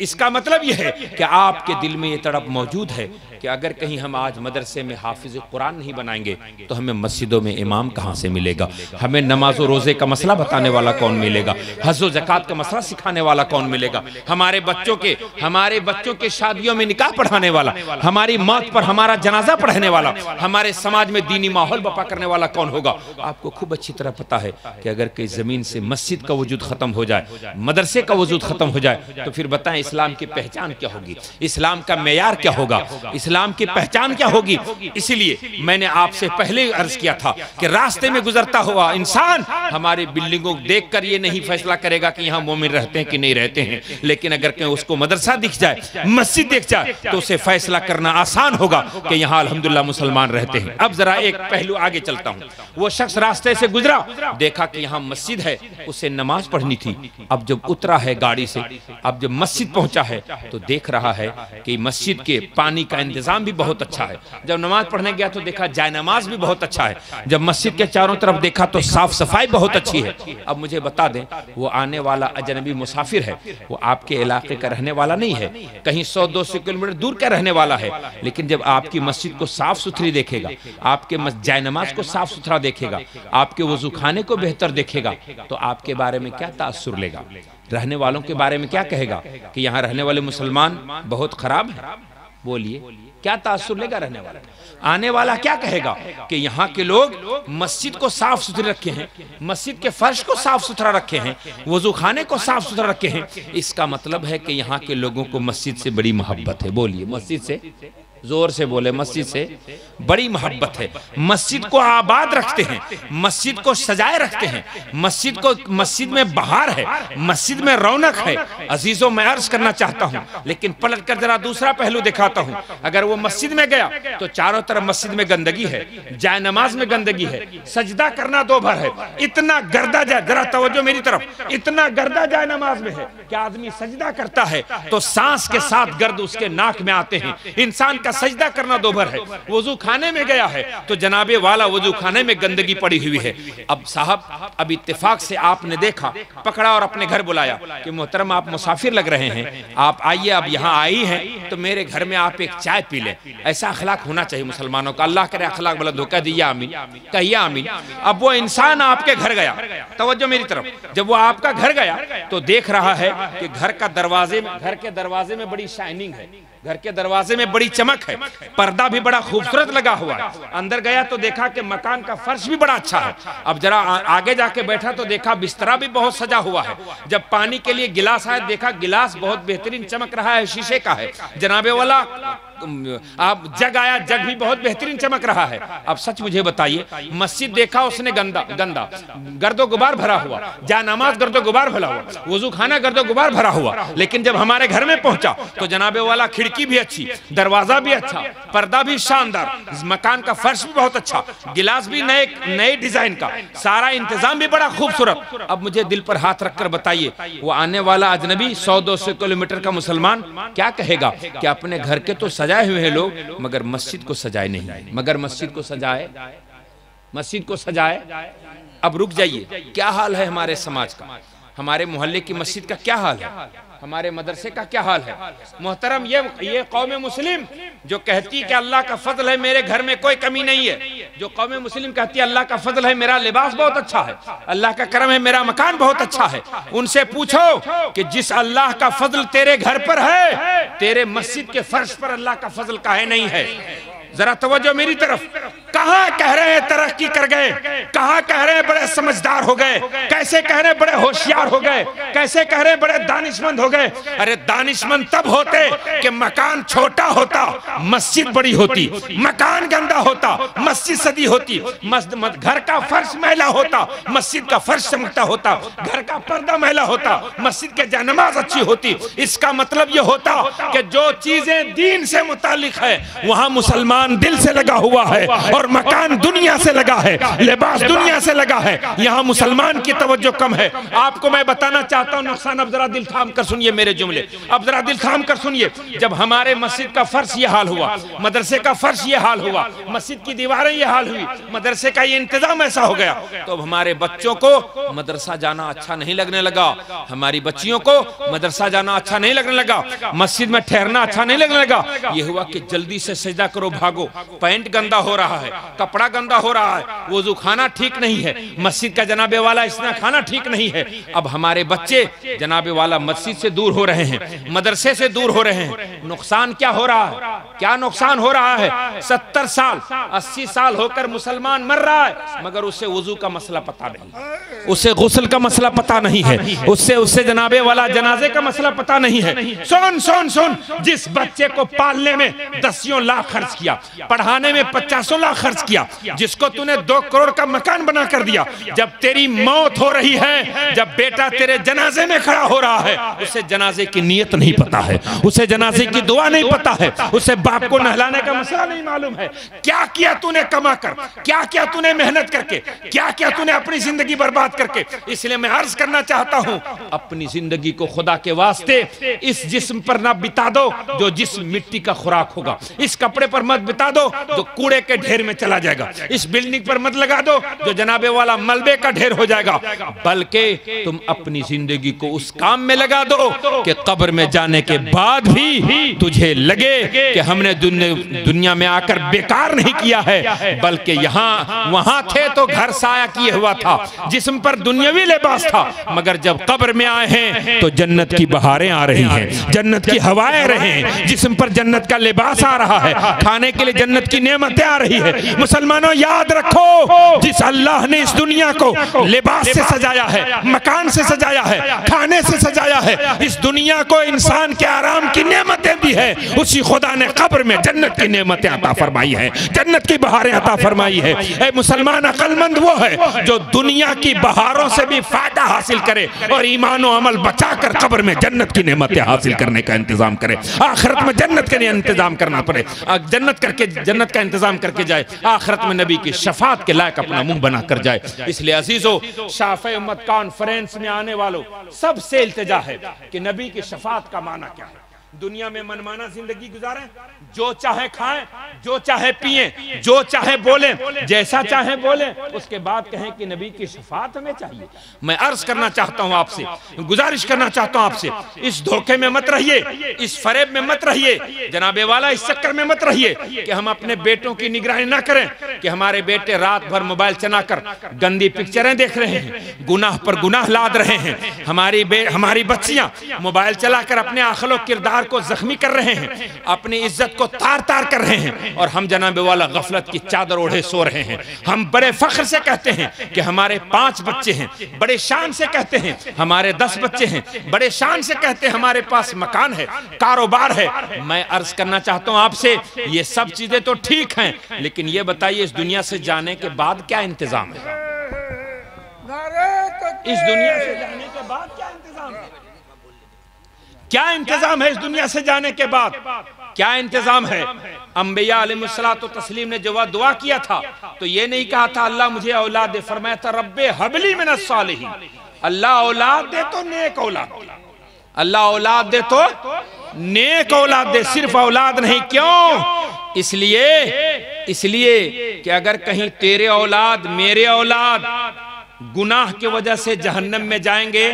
इसका मतलब यह है कि आपके दिल में ये तड़प मौजूद है कि अगर कहीं हम आज मदरसे में हाफिज कुरान नहीं बनाएंगे तो हमें मस्जिदों में इमाम कहाँ से मिलेगा, हमें नमाज और रोजे का मसला बताने वाला कौन मिलेगा, हज और ज़कात का मसला सिखाने वाला कौन मिलेगा, हमारे बच्चों के शादियों में निकाह पढ़ाने वाला, हमारी मौत पर हमारा जनाजा पढ़ने वाला, हमारे समाज में दीनी माहौल बपा करने वाला कौन होगा? आपको खूब अच्छी तरह पता है कि अगर कहीं जमीन से मस्जिद का वजूद खत्म हो जाए, मदरसे का वजूद खत्म हो जाए, तो फिर बताएं इस्लाम की पहचान क्या होगी, इस्लाम का मेयार क्या होगा, इस्लाम की पहचान क्या होगी? इसलिए मैंने आपसे पहले अर्ज किया था कि रास्ते में गुजरता हुआ इंसान हमारी बिल्डिंगों को देखकर ये नहीं फैसला करेगा कि यहाँ मोमिन रहते हैं कि नहीं रहते हैं, लेकिन अगर कहीं उसको मदरसा दिख जाए, मस्जिद दिख जाए, तो उसे फैसला करना आसान होगा कि यहाँ अल्हम्दुलिल्लाह मुसलमान रहते हैं। अब जरा एक पहलू आगे चलता हूँ, वो शख्स रास्ते से गुजरा, देखा कि यहाँ मस्जिद है, उसे नमाज पढ़नी थी, अब जब उतरा है गाड़ी से, अब जब मस्जिद पहुंचा है तो देख रहा है कि मस्जिद के पानी का इंतजाम भी बहुत अच्छा है, जब नमाज पढ़ने गया तो देखा जायनमाज भी बहुत अच्छा है, जब मस्जिद के चारों तरफ देखा तो साफ सफाई बहुत अच्छी है। अब मुझे बता दें, वो आने वाला अजनबी मुसाफिर है, वो आपके इलाके का रहने वाला नहीं है, कहीं 100-200 किलोमीटर दूर का रहने वाला है, लेकिन जब आपकी मस्जिद को साफ सुथरी देखेगा, आपके जायनमाज को साफ सुथरा देखेगा, आपके वजू खाने को बेहतर देखेगा, तो आपके बारे में क्या तासुर लेगा, रहने वालों के बारे में क्या कहेगा कि यहाँ रहने वाले मुसलमान बहुत खराब है, बोलिए क्या तासुर लेगा रहने वाला? आने वाला क्या कहेगा कि यहाँ के लोग मस्जिद को साफ सुथरे रखे हैं, मस्जिद के फर्श को साफ सुथरा रखे हैं, वजू खाने को साफ सुथरा रखे हैं। इसका मतलब है कि यहाँ के लोगों को मस्जिद से बड़ी मोहब्बत है। बोलिए मस्जिद से, जोर से बोले, मस्जिद से बड़ी मोहब्बत है। मस्जिद को आबाद रखते हैं, मस्जिद को सजाए रखते हैं, मस्जिद में बहार है, मस्जिद में रौनक है। अजीजों, मैं अर्ज करना चाहता हूं, लेकिन पलट कर जरा दूसरा पहलू दिखाता हूं। अगर वो मस्जिद में गया तो चारों तरफ मस्जिद में गंदगी है, जाए नमाज में गंदगी है, सजदा करना दो भर है, इतना गर्दा जाए, जरा तवज्जो मेरी तरफ, इतना गर्दा जाए नमाज में है कि आदमी सजदा करता है तो सांस के साथ गर्द उसके नाक में आते हैं। इंसान सजदा करना दो भर है। वजू खाने में गया है तो जनाबे वाला वजू खाने में गंदगी पड़ी हुई है। अब साहब, अब इत्तेफाक से आपने देखा, पकड़ा और अपने घर बुलाया कि मोहतरम आप मुसाफिर लग रहे हैं, आप आइए, अब यहाँ आई हैं तो मेरे घर में आप एक चाय पी लें। ऐसा अखलाक होना चाहिए मुसलमानों का। अल्लाह करे अखलाक बुलंद हो। कह दिया आमीन, कहिए आमीन। अब वो इंसान आपके घर गया, तवज्जो मेरी तरफ, जब वो आपका घर गया तो देख रहा है कि घर के दरवाजे में बड़ी शाइनिंग है, घर के दरवाजे में बड़ी चमक है, पर्दा भी बड़ा खूबसूरत लगा हुआ है। अंदर गया तो देखा कि मकान का फर्श भी बड़ा अच्छा है। अब जरा आगे जाके बैठा तो देखा बिस्तरा भी बहुत सजा हुआ है। जब पानी के लिए गिलास आया, देखा गिलास बहुत बेहतरीन चमक रहा है, शीशे का है। जनाबे वाला आप जग आया, जग भी बहुत बेहतरीन चमक रहा है। अब सच मुझे बताइए, मस्जिद देखा उसने गंदा गर्दो गुबार भरा हुआ, जा नमाज गर्दो गुबार भरा हुआ, वजू खाना गर्दो गुबार भरा हुआ। लेकिन जब हमारे घर में पहुंचा तो जनाबे वाला खिड़की भी अच्छी, दरवाजा भी अच्छा, पर्दा भी शानदार, मकान का फर्श भी बहुत अच्छा, गिलास भी नए डिजाइन का, सारा इंतजाम भी बड़ा खूबसूरत। अब मुझे दिल पर हाथ रखकर बताइए, वो आने वाला अजनबी 100-200 किलोमीटर का मुसलमान क्या कहेगा कि अपने घर के तो सजाए हुए हैं लोग, मगर मस्जिद को सजाए नहीं, मगर मस्जिद को सजाए। अब रुक जाइए, क्या हाल है हमारे समाज का, हमारे मोहल्ले की मस्जिद का क्या हाल है, हमारे मदरसे का क्या हाल है। मोहतरम, ये कौम मुस्लिम जो कहती है कि अल्लाह का फजल है मेरे घर में कोई कमी नहीं है, जो कौम मुस्लिम कहती है अल्लाह का फजल है मेरा लिबास बहुत अच्छा है, अल्लाह का करम है मेरा मकान बहुत अच्छा है, उनसे पूछो कि जिस अल्लाह का फजल तेरे घर पर है, तेरे मस्जिद के फर्श पर अल्लाह का फजल काहे नहीं है? जरा तवज्जो मेरी तरफ। कहां कह रहे हैं तरक्की कर गए, कहां कह रहे हैं बड़े समझदार हो गए, कैसे कह रहे हैं बड़े होशियार हो गए, कैसे कह रहे हैं बड़े दानिशमंद हो गए। अरे दानिशमंद तब होते कि मकान छोटा होता, मस्जिद बड़ी होती, मकान गंदा होता, मस्जिद सदी होती, घर का फर्श मैला होता, मस्जिद का फर्श चमकता होता, घर का पर्दा मैला होता, मस्जिद के जानमाज अच्छी होती। इसका मतलब यह होता कि जो चीजें दीन से मुतालिक है वहां मुसलमान दिल से लगा हुआ है और मकान दुनिया से लगा है, लिबास दुनिया से लगा है। यहाँ मुसलमान की तवज्जो कम है। आपको मैं बताना चाहता हूँ नुकसान। अब जरा दिल थाम कर सुनिए मेरे जुमले, अब जरा दिल थाम कर सुनिए। जब हमारे मस्जिद का फर्श ये हाल हुआ, मदरसे का फर्श ये हाल हुआ, मस्जिद की दीवारें ये हाल हुई, मदरसे का ये इंतजाम ऐसा हो गया, तो हमारे बच्चों को मदरसा जाना अच्छा नहीं लगने लगा, हमारी बच्चियों को मदरसा जाना अच्छा नहीं लगने लगा, मस्जिद में ठहरना अच्छा नहीं लगने लगा। ये हुआ कि जल्दी से सजदा करो, भागो, पैंट गंदा हो रहा है, कपड़ा गंदा हो रहा है, वजू खाना ठीक नहीं है, मस्जिद का जनाबे वाला इसना खाना ठीक नहीं है। अब हमारे बच्चे जनाबे वाला मस्जिद से दूर हो रहे हैं, मदरसे से दूर हो रहे हैं। नुकसान क्या हो रहा है, क्या नुकसान हो रहा है? 70 साल 80 साल होकर मुसलमान मर रहा है, मगर उसे वजू का मसला पता नहीं, उसे गुस्ल का मसला पता नहीं है, उससे जनाबे वाला जनाजे का मसला पता नहीं है। सुन सुन सुन, जिस बच्चे को पालने में 10 लाख खर्च किया, पढ़ाने में 50 लाख खर्च किया, जिसको तूने 2 करोड़ का मकान बना कर दिया, जब तेरी मौत हो रही है, जब बेटा तेरे जनाजे में खड़ा हो रहा है, उसे जनाजे की नीयत नहीं पता है, उसे जनाजे की दुआ नहीं पता है, उसे बाप को नहलाने का मसला नहीं मालूम है। क्या किया तूने कमा कर, क्या किया तूने मेहनत करके, क्या किया तूने अपनी जिंदगी बर्बाद करके। इसलिए मैं अर्ज करना चाहता हूं, अपनी जिंदगी को खुदा के वास्ते इस जिस्म पर ना बिता दो जो जिस्म मिट्टी का खुराक होगा, इस कपड़े पर मत बिता दो जो कूड़े के ढेर में चला जाएगा। इस बिल्डिंग पर मत लगा दो जो जनाबे वाला मलबे का ढेर हो जाएगा, बल्कि तुम अपनी जिंदगी को उस काम में लगा दो कि कब्र में जाने के बाद भी तुझे लगे कि हमने दुनिया में आकर बेकार नहीं किया है, बल्कि यहाँ वहां थे तो घर साया किए हुआ था, जिस्म पर दुनियावी लिबास था, मगर जब कब्र में आए हैं तो जन्नत की बहारें आ रही हैं, जन्नत की हवाएं रहे हैं, जिस्म पर जन्नत का लिबास आ रहा है, खाने के लिए जन्नत की नेमतें आ रही है। मुसलमानों याद रखो, जिस अल्लाह ने इस दुनिया को लिबास से सजाया है, मकान से सजाया है, खाने से सजाया है, इस दुनिया को इंसान के आराम की नेमतें दी है, उसी खुदा ने कब्र में जन्नत की नेमतें अता फरमाई है, जन्नत की बहारें अता फरमाई है। ए मुसलमान, अक्लमंद वो है जो दुनिया की बहारों से भी फायदा हासिल करे और ईमान और अमल बचाकर कब्र में जन्नत की नेमतें हासिल करने का इंतजाम करे, आखिरत में जन्नत के लिए इंतजाम करना पड़े, जन्नत का इंतजाम करके जाए, आखिरत में नबी की शफात के लायक अपना मुंह बना कर जाए। इसलिए अजीजों, शाफ़े उम्मत कॉन्फ्रेंस में आने वालों सबसे इल्तिजा है कि नबी की शफात का माना क्या है। दुनिया में मनमाना जिंदगी गुजारें, जो चाहे खाएं, जो चाहे पिएं, जो चाहे बोलें, जैसा चाहे बोलें, उसके बाद कहें कि नबी की शफात हमें चाहिए। मैं अर्ज करना चाहता हूं आपसे, गुजारिश करना चाहता हूं आपसे, इस धोखे में मत रहिए, इस फरेब में मत रहिए, जनाबे वाला इस चक्कर में मत रहिए कि हम अपने बेटों की निगरानी ना करें, कि हमारे बेटे रात भर मोबाइल चलाकर गंदी पिक्चरें देख रहे हैं, गुनाह पर गुनाह लाद रहे हैं, हमारी बच्चियां मोबाइल चलाकर अपने अखलो किरदार को जख्मी कर रहे हैं, अपनी इज्जत को तार तार कर रहे हैं, और हम जनाबे वाला गफलत की चादर ओढ़े सो रहे हैं। हम बड़े फख्र से कहते हैं कि हमारे 5 बच्चे हैं, बड़े शान से कहते हैं हमारे 10 बच्चे हैं, बड़े शान से कहते हैं हमारे पास मकान है, कारोबार है। मैं अर्ज करना चाहता हूं आपसे, ये सब चीजें तो ठीक हैं, लेकिन ये बताइए इस दुनिया से जाने के बाद क्या इंतजाम है? इस दुनिया से जाने के बाद क्या इंतजाम है? क्या इंतजाम है इस दुनिया से जाने के बाद? क्या इंतजाम है? अंबिया अलैहिस्सलातु तस्लीम ने जब दुआ किया था तो ये नहीं कहा था अल्लाह मुझे औलाद दे, फरमाया था रब्बे हबली मिनस सालिहीन, अल्लाह औलाद दे तो नेक औलाद दे, अल्लाह औलाद दे तो नेक औलाद दे, सिर्फ औलाद नहीं। क्यों? इसलिए कि अगर कहीं तेरे औलाद मेरे औलाद गुनाह की वजह से जहन्नम में जाएंगे,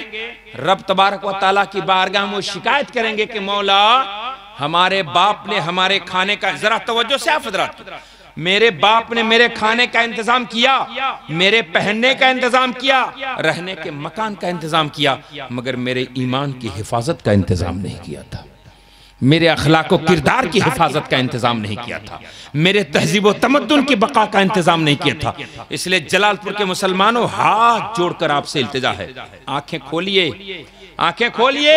रब तबारक व तआला की बारगाह में शिकायत करेंगे कि मौला हमारे बाप ने हमारे खाने का, जरा तवज्जो से आप हज़रात, मेरे बाप ने मेरे खाने का इंतजाम किया, मेरे पहनने का इंतजाम किया, रहने के मकान का इंतजाम किया, मगर मेरे ईमान की हिफाजत का इंतजाम नहीं किया था, मेरे अखलाक व किरदार की हिफाजत का इंतजाम नहीं किया था, मेरे तहजीब व तमद्दुन की बका का इंतजाम नहीं किया था। इसलिए जलालपुर के मुसलमानों, हाथ जोड़कर आपसे इल्तिजा है, आंखें खोलिए, आंखें खोलिए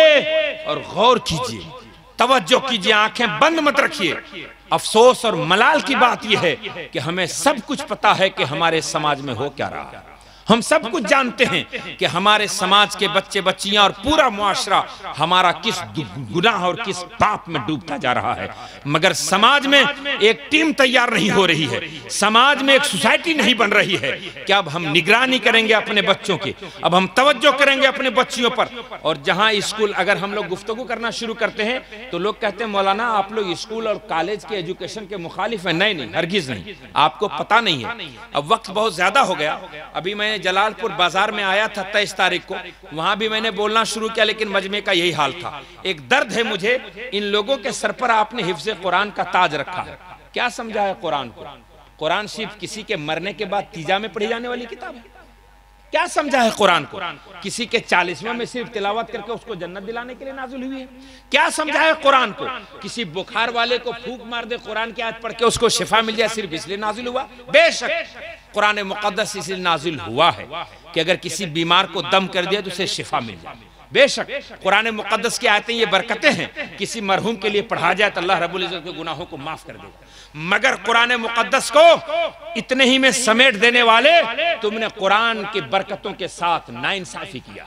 और गौर कीजिए, तवज्जो कीजिए, आंखें बंद मत रखिए। अफसोस और मलाल की बात यह है कि हमें सब कुछ पता है कि हमारे समाज में हो क्या रहा है, हम सब कुछ जानते हैं कि हमारे समाज के बच्चे बच्चियां और पूरा मुआशरा हमारा किस गुनाह और किस पाप में डूबता जा रहा है, मगर समाज में एक टीम तैयार नहीं हो रही है, समाज में एक सोसाइटी नहीं बन रही है कि अब हम निगरानी करेंगे अपने बच्चों की, अब हम तवज्जो करेंगे अपने बच्चियों पर। और जहां स्कूल, अगर हम लोग गुफ्तगू करना शुरू करते हैं तो लोग कहते हैं मौलाना आप लोग स्कूल और कॉलेज के एजुकेशन के मुखालिफ हैं। नहीं, हरगिज नहीं, आपको पता नहीं है, अब वक्त बहुत ज्यादा हो गया। अभी मैं जलालपुर बाजार में आया था 23 तारीख को, वहां भी मैंने बोलना शुरू किया, लेकिन मजमे का यही हाल था। एक दर्द है मुझे, इन लोगों के सर पर आपने हिफ्ज़े कुरान का ताज रखा है। क्या समझा है कुरान को? कुरान शरीफ किसी के मरने के बाद तीजा में पढ़ी जाने वाली किताब है? क्या समझा है कुरान को? किसी के 40वें में सिर्फ तिलावत करके उसको जन्नत दिलाने के लिए नाज़िल हुई है? क्या समझा है कुरान को? किसी बुखार वाले को फूंक मार दे, कुरान की आयत पढ़ के उसको शिफा मिल जाए, सिर्फ इसलिए नाज़िल हुआ? बेशक कुरान मुक़द्दस इसलिए नाज़िल हुआ है कि अगर किसी बीमार को दम कर दिया तो उसे शिफा मिल जाए। बेशक कुरान मुक़द्दस की आयतें ये बरकतें हैं, किसी मरहूम के लिए पढ़ा जाए तो अल्लाह रब्बुल इज़्ज़त के गुनाहों को माफ कर देगा। मगर कुरान मुक़द्दस को इतने ही में समेट देने वाले तुमने कुरान की बरकतों के साथ नाइंसाफी किया।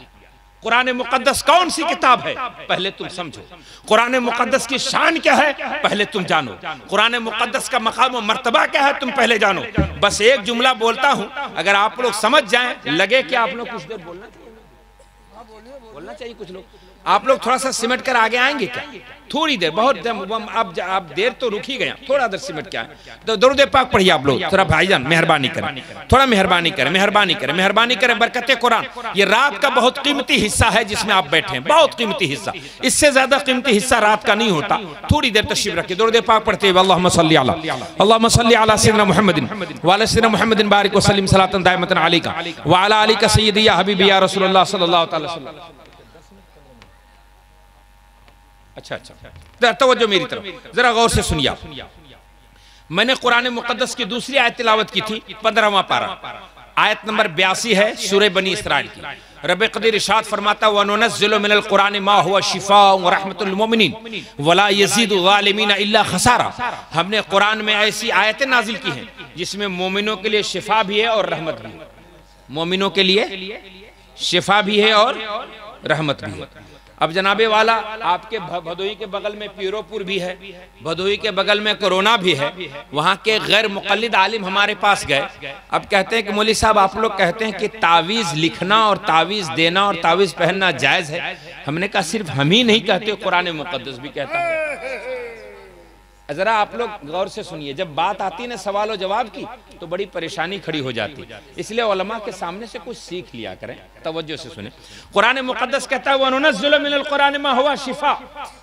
कुरान मुक़द्दस कौन सी किताब है पहले तुम समझो, कुरान मुक़द्दस की शान क्या है पहले तुम जानो, कुरान मुक़द्दस का मकाम और मर्तबा क्या है तुम पहले जानो। बस एक जुमला बोलता हूं, अगर आप लोग समझ जाएं, लगे कि आप लोग कुछ देर बोलना चाहिए कुछ लोग आप लोग थोड़ा सा सिमट कर आगे आएंगे क्या? थोड़ी देर, बहुत आप देर तो रुक ही गए, थोड़ा देर सिमट के आए तो दरूद पाक पढ़िए आप लोग। थोड़ा भाईजान मेहरबानी करें, थोड़ा मेहरबानी करें, मेहरबानी करें, मेहरबानी करें। बरकत कुरान, ये रात का बहुत कीमती हिस्सा है जिसमें आप बैठे हैं, बहुत कीमती हिस्सा। इससे ज्यादा कीमती हिस्सा रात का नहीं होता। थोड़ी देर तशरीफ रखिए, दरूद पाक पढ़ते हुए अल्लाहुम्मा सल्ली अला सय्यिदना मुहम्मदिन व अला सय्यिदना मुहम्मदिन बारिक व सल्लिम सलातन दाइमतन अलैका व अला आलिका सय्यिदी या हबीबी या रसूलुल्लाह सल्लल्लाहु अलैहि वसल्लम। अच्छा, तवज्जो मेरी तरफ, जरा गौर से सुनिए। मैंने कुरान मुकद्दस की दूसरी आयत तिलावत की थी, 15वां पारा, आयत नंबर 82 है, सूरह बनी इसराइल की। रब कदीर इरशाद फरमाता है वनुनज़्ज़िलु मिनल कुरान मा हुवा शिफ़ाअ व रहमतुल लिल मुमिनीन वला यज़ीदु ज़ालिमीना इल्ला खसारा। हमने कुरान में ऐसी आयतें नाजिल की हैं जिसमें मोमिनों के लिए शिफा भी है और रहमत भी है। मोमिनों के लिए शिफा भी है और रहमत भी है। अब जनाबे वाला आपके भदोही के बगल में पीरोपुर भी है, भदोही के बगल में कोरोना भी है। वहाँ के गैर मुक़ल्लिद आलिम हमारे पास गए। अब कहते हैं कि मौलवी साहब आप लोग कहते हैं कि तावीज़ लिखना और तावीज़ देना और तावीज़ पहनना जायज़ है। हमने कहा सिर्फ हम ही नहीं कहते, कुरान मुक़द्दस भी कहता है। जरा आप लोग गौर से सुनिए, जब बात आती है ना सवाल और जवाब की तो बड़ी परेशानी खड़ी हो जाती है। इसलिए उलमा के सामने से कुछ सीख लिया करें, तवज्जो से सुने। कुरान मुकद्दस कहता है वनुनज़्ज़िलु मिनल कुरान मा हुवा शिफा।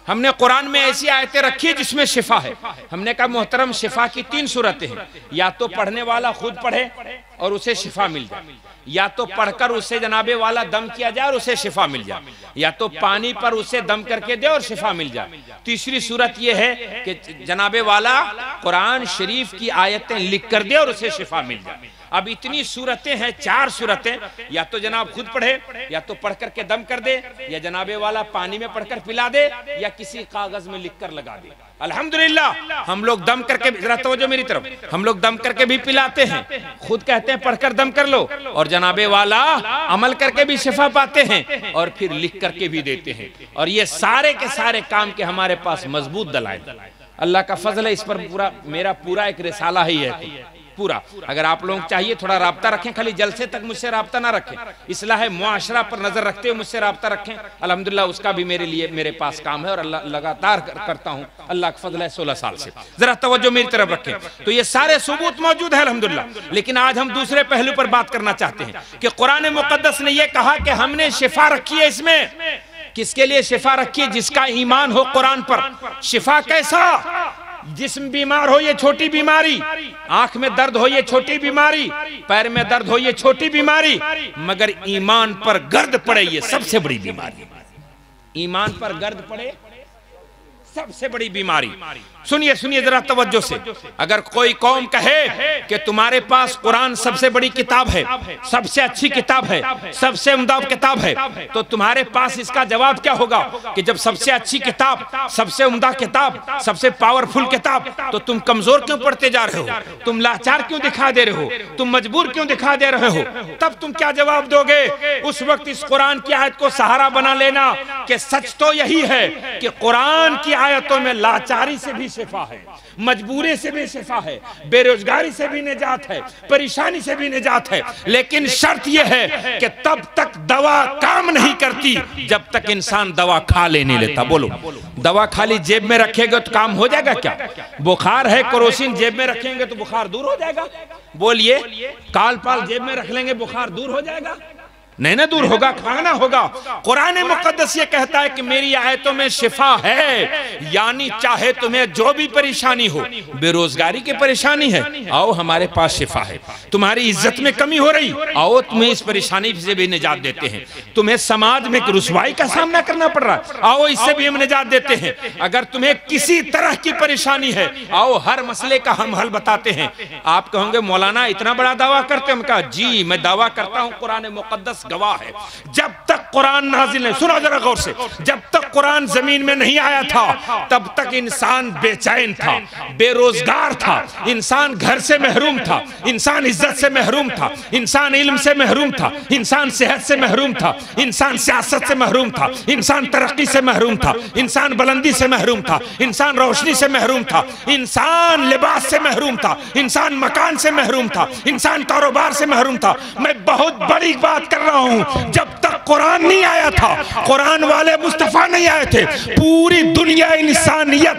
हमने कुरान में ऐसी आयतें रखी जिसमें शिफा है। हमने कहा मोहतरम शिफा की 3 सूरतें हैं, या तो पढ़ने वाला खुद पढ़े और उसे शिफा मिल जाए, या तो पढ़कर उसे जनाबे वाला दम किया जाए और उसे शिफा मिल जाए, या तो पानी पर उसे दम करके दे और शिफा मिल जाए। तीसरी सूरत यह है कि जनाबे वाला कुरान शरीफ की आयतें लिख कर दे और उसे शिफा मिल जाए। अब इतनी सूरतें हैं, 4 सूरतें, या तो जनाब खुद पढ़े, या तो पढ़ करके दम कर दे, या जनाबे वाला पानी में पढ़कर पिला दे, या किसी कागज में लिखकर लगा दे। अल्हम्दुलिल्लाह हम लोग दम करके, जरा तवज्जो मेरी तरफ, हम लोग दम करके भी पिलाते हैं, खुद कहते हैं पढ़कर दम कर लो, और जनाबे वाला अमल करके भी शिफा पाते हैं और फिर लिख करके भी देते हैं। और ये सारे के सारे काम के हमारे पास मजबूत दलाइल, अल्लाह का फजल है। इस पर मेरा पूरा एक रिसाला ही है पूरा। अगर आप लोग चाहिए थोड़ा राब्ता रखें, खाली जलसे तक मुझसे राब्ता ना रखें, इस्लाह मुआशरा पर नजर रखते हुए मुझसे राब्ता रखें। अल्हम्दुलिल्लाह उसका भी मेरे पास काम है और अल्लाह लगातार करता हूं, अल्लाह का फजल है 16 साल से। जरा तवज्जो मेरी तरफ रखें। तो ये सारे सबूत मौजूद है अल्हम्दुलिल्लाह। लेकिन आज हम दूसरे पहलू पर बात करना चाहते हैं कि कुरान मुकद्दस ने यह कहा कि हमने शिफा रखी है। इसमें किसके लिए शिफा रखी है? जिसका ईमान हो कुरान पर। शिफा कैसा? जिस्म बीमार हो ये छोटी बीमारी, आंख में दर्द हो ये छोटी बीमारी, पैर में दर्द हो ये छोटी बीमारी, मगर ईमान पर गर्द पड़े ये सबसे बड़ी बीमारी। ईमान पर गर्द पड़े सबसे बड़ी बीमारी। सुनिए सुनिए जरा तवज्जो से। अगर कोई कौम कहे कि तुम्हारे पास कुरान सबसे बड़ी किताब है, सबसे अच्छी किताब है, सबसे उम्दा किताब है, तो तुम्हारे पास इसका जवाब क्या होगा कि जब सबसे अच्छी किताब, सबसे उम्दा किताब, सबसे पावरफुल किताब, तो तुम कमजोर क्यों पढ़ते जा रहे हो? तुम लाचार क्यों दिखा दे रहे हो? तुम मजबूर क्यों दिखा दे रहे हो? तब तुम क्या जवाब दोगे? उस वक्त इस कुरान की आयत को सहारा बना लेना कि सच तो यही है कि कुरान की आयतों में लाचारी से भी शिफा है, मजबूरी से भी शिफा है, बेरोजगारी से भी निजात है, परेशानी से भी निजात है। लेकिन शर्त यह है कि तब तक दवा काम नहीं करती जब तक इंसान दवा खा लेने लेता। बोलो, दवा खाली जेब में रखेगा तो काम हो जाएगा क्या? बुखार है, केरोसिन जेब में रखेंगे तो बुखार दूर हो जाएगा? बोलिए, काल पाल जेब में रख लेंगे बुखार दूर हो जाएगा? नहीं ना दूर होगा, खाना होगा। कुरान मुकद्दस ये कहता है कि मेरी आयतों में शिफा है, यानी चाहे तुम्हें जो भी परेशानी हो, बेरोजगारी की परेशानी है, आओ हमारे पास शिफा है। तुम्हारी इज्जत में कमी हो रही, आओ तुम्हें इस परेशानी से भी निजात देते हैं। तुम्हें समाज में रुसवाई का सामना करना पड़ रहा है, आओ इससे भी हम निजात देते हैं। अगर तुम्हें किसी तरह की परेशानी है, आओ हर मसले का हम हल बताते हैं। आप कहोगे मौलाना इतना बड़ा दावा करते? हम कहा जी मैं दावा करता हूं, कुरान मुकद्दस गवाह है। जब तक कुरान नाजिल नहीं, सुनो जरा गौर से, जब तक कुरान जमीन में नहीं आया था तब तक इंसान बेचैन था, बेरोजगार था, इंसान घर से महरूम था, इंसान इज्जत से महरूम था, इंसान इल्म से महरूम था, इंसान सेहत से महरूम था, इंसान सियासत से महरूम था, इंसान तरक्की से महरूम था, इंसान बुलंदी से महरूम था, इंसान रोशनी से महरूम था, इंसान लिबास से महरूम था, इंसान मकान से महरूम था, इंसान कारोबार से महरूम था। मैं बहुत बड़ी बात कर रहा हूं, जब तक कुरान नहीं आया था, कुरान वाले मुस्तफा नहीं आए थे। पूरी दुनिया इंसानियत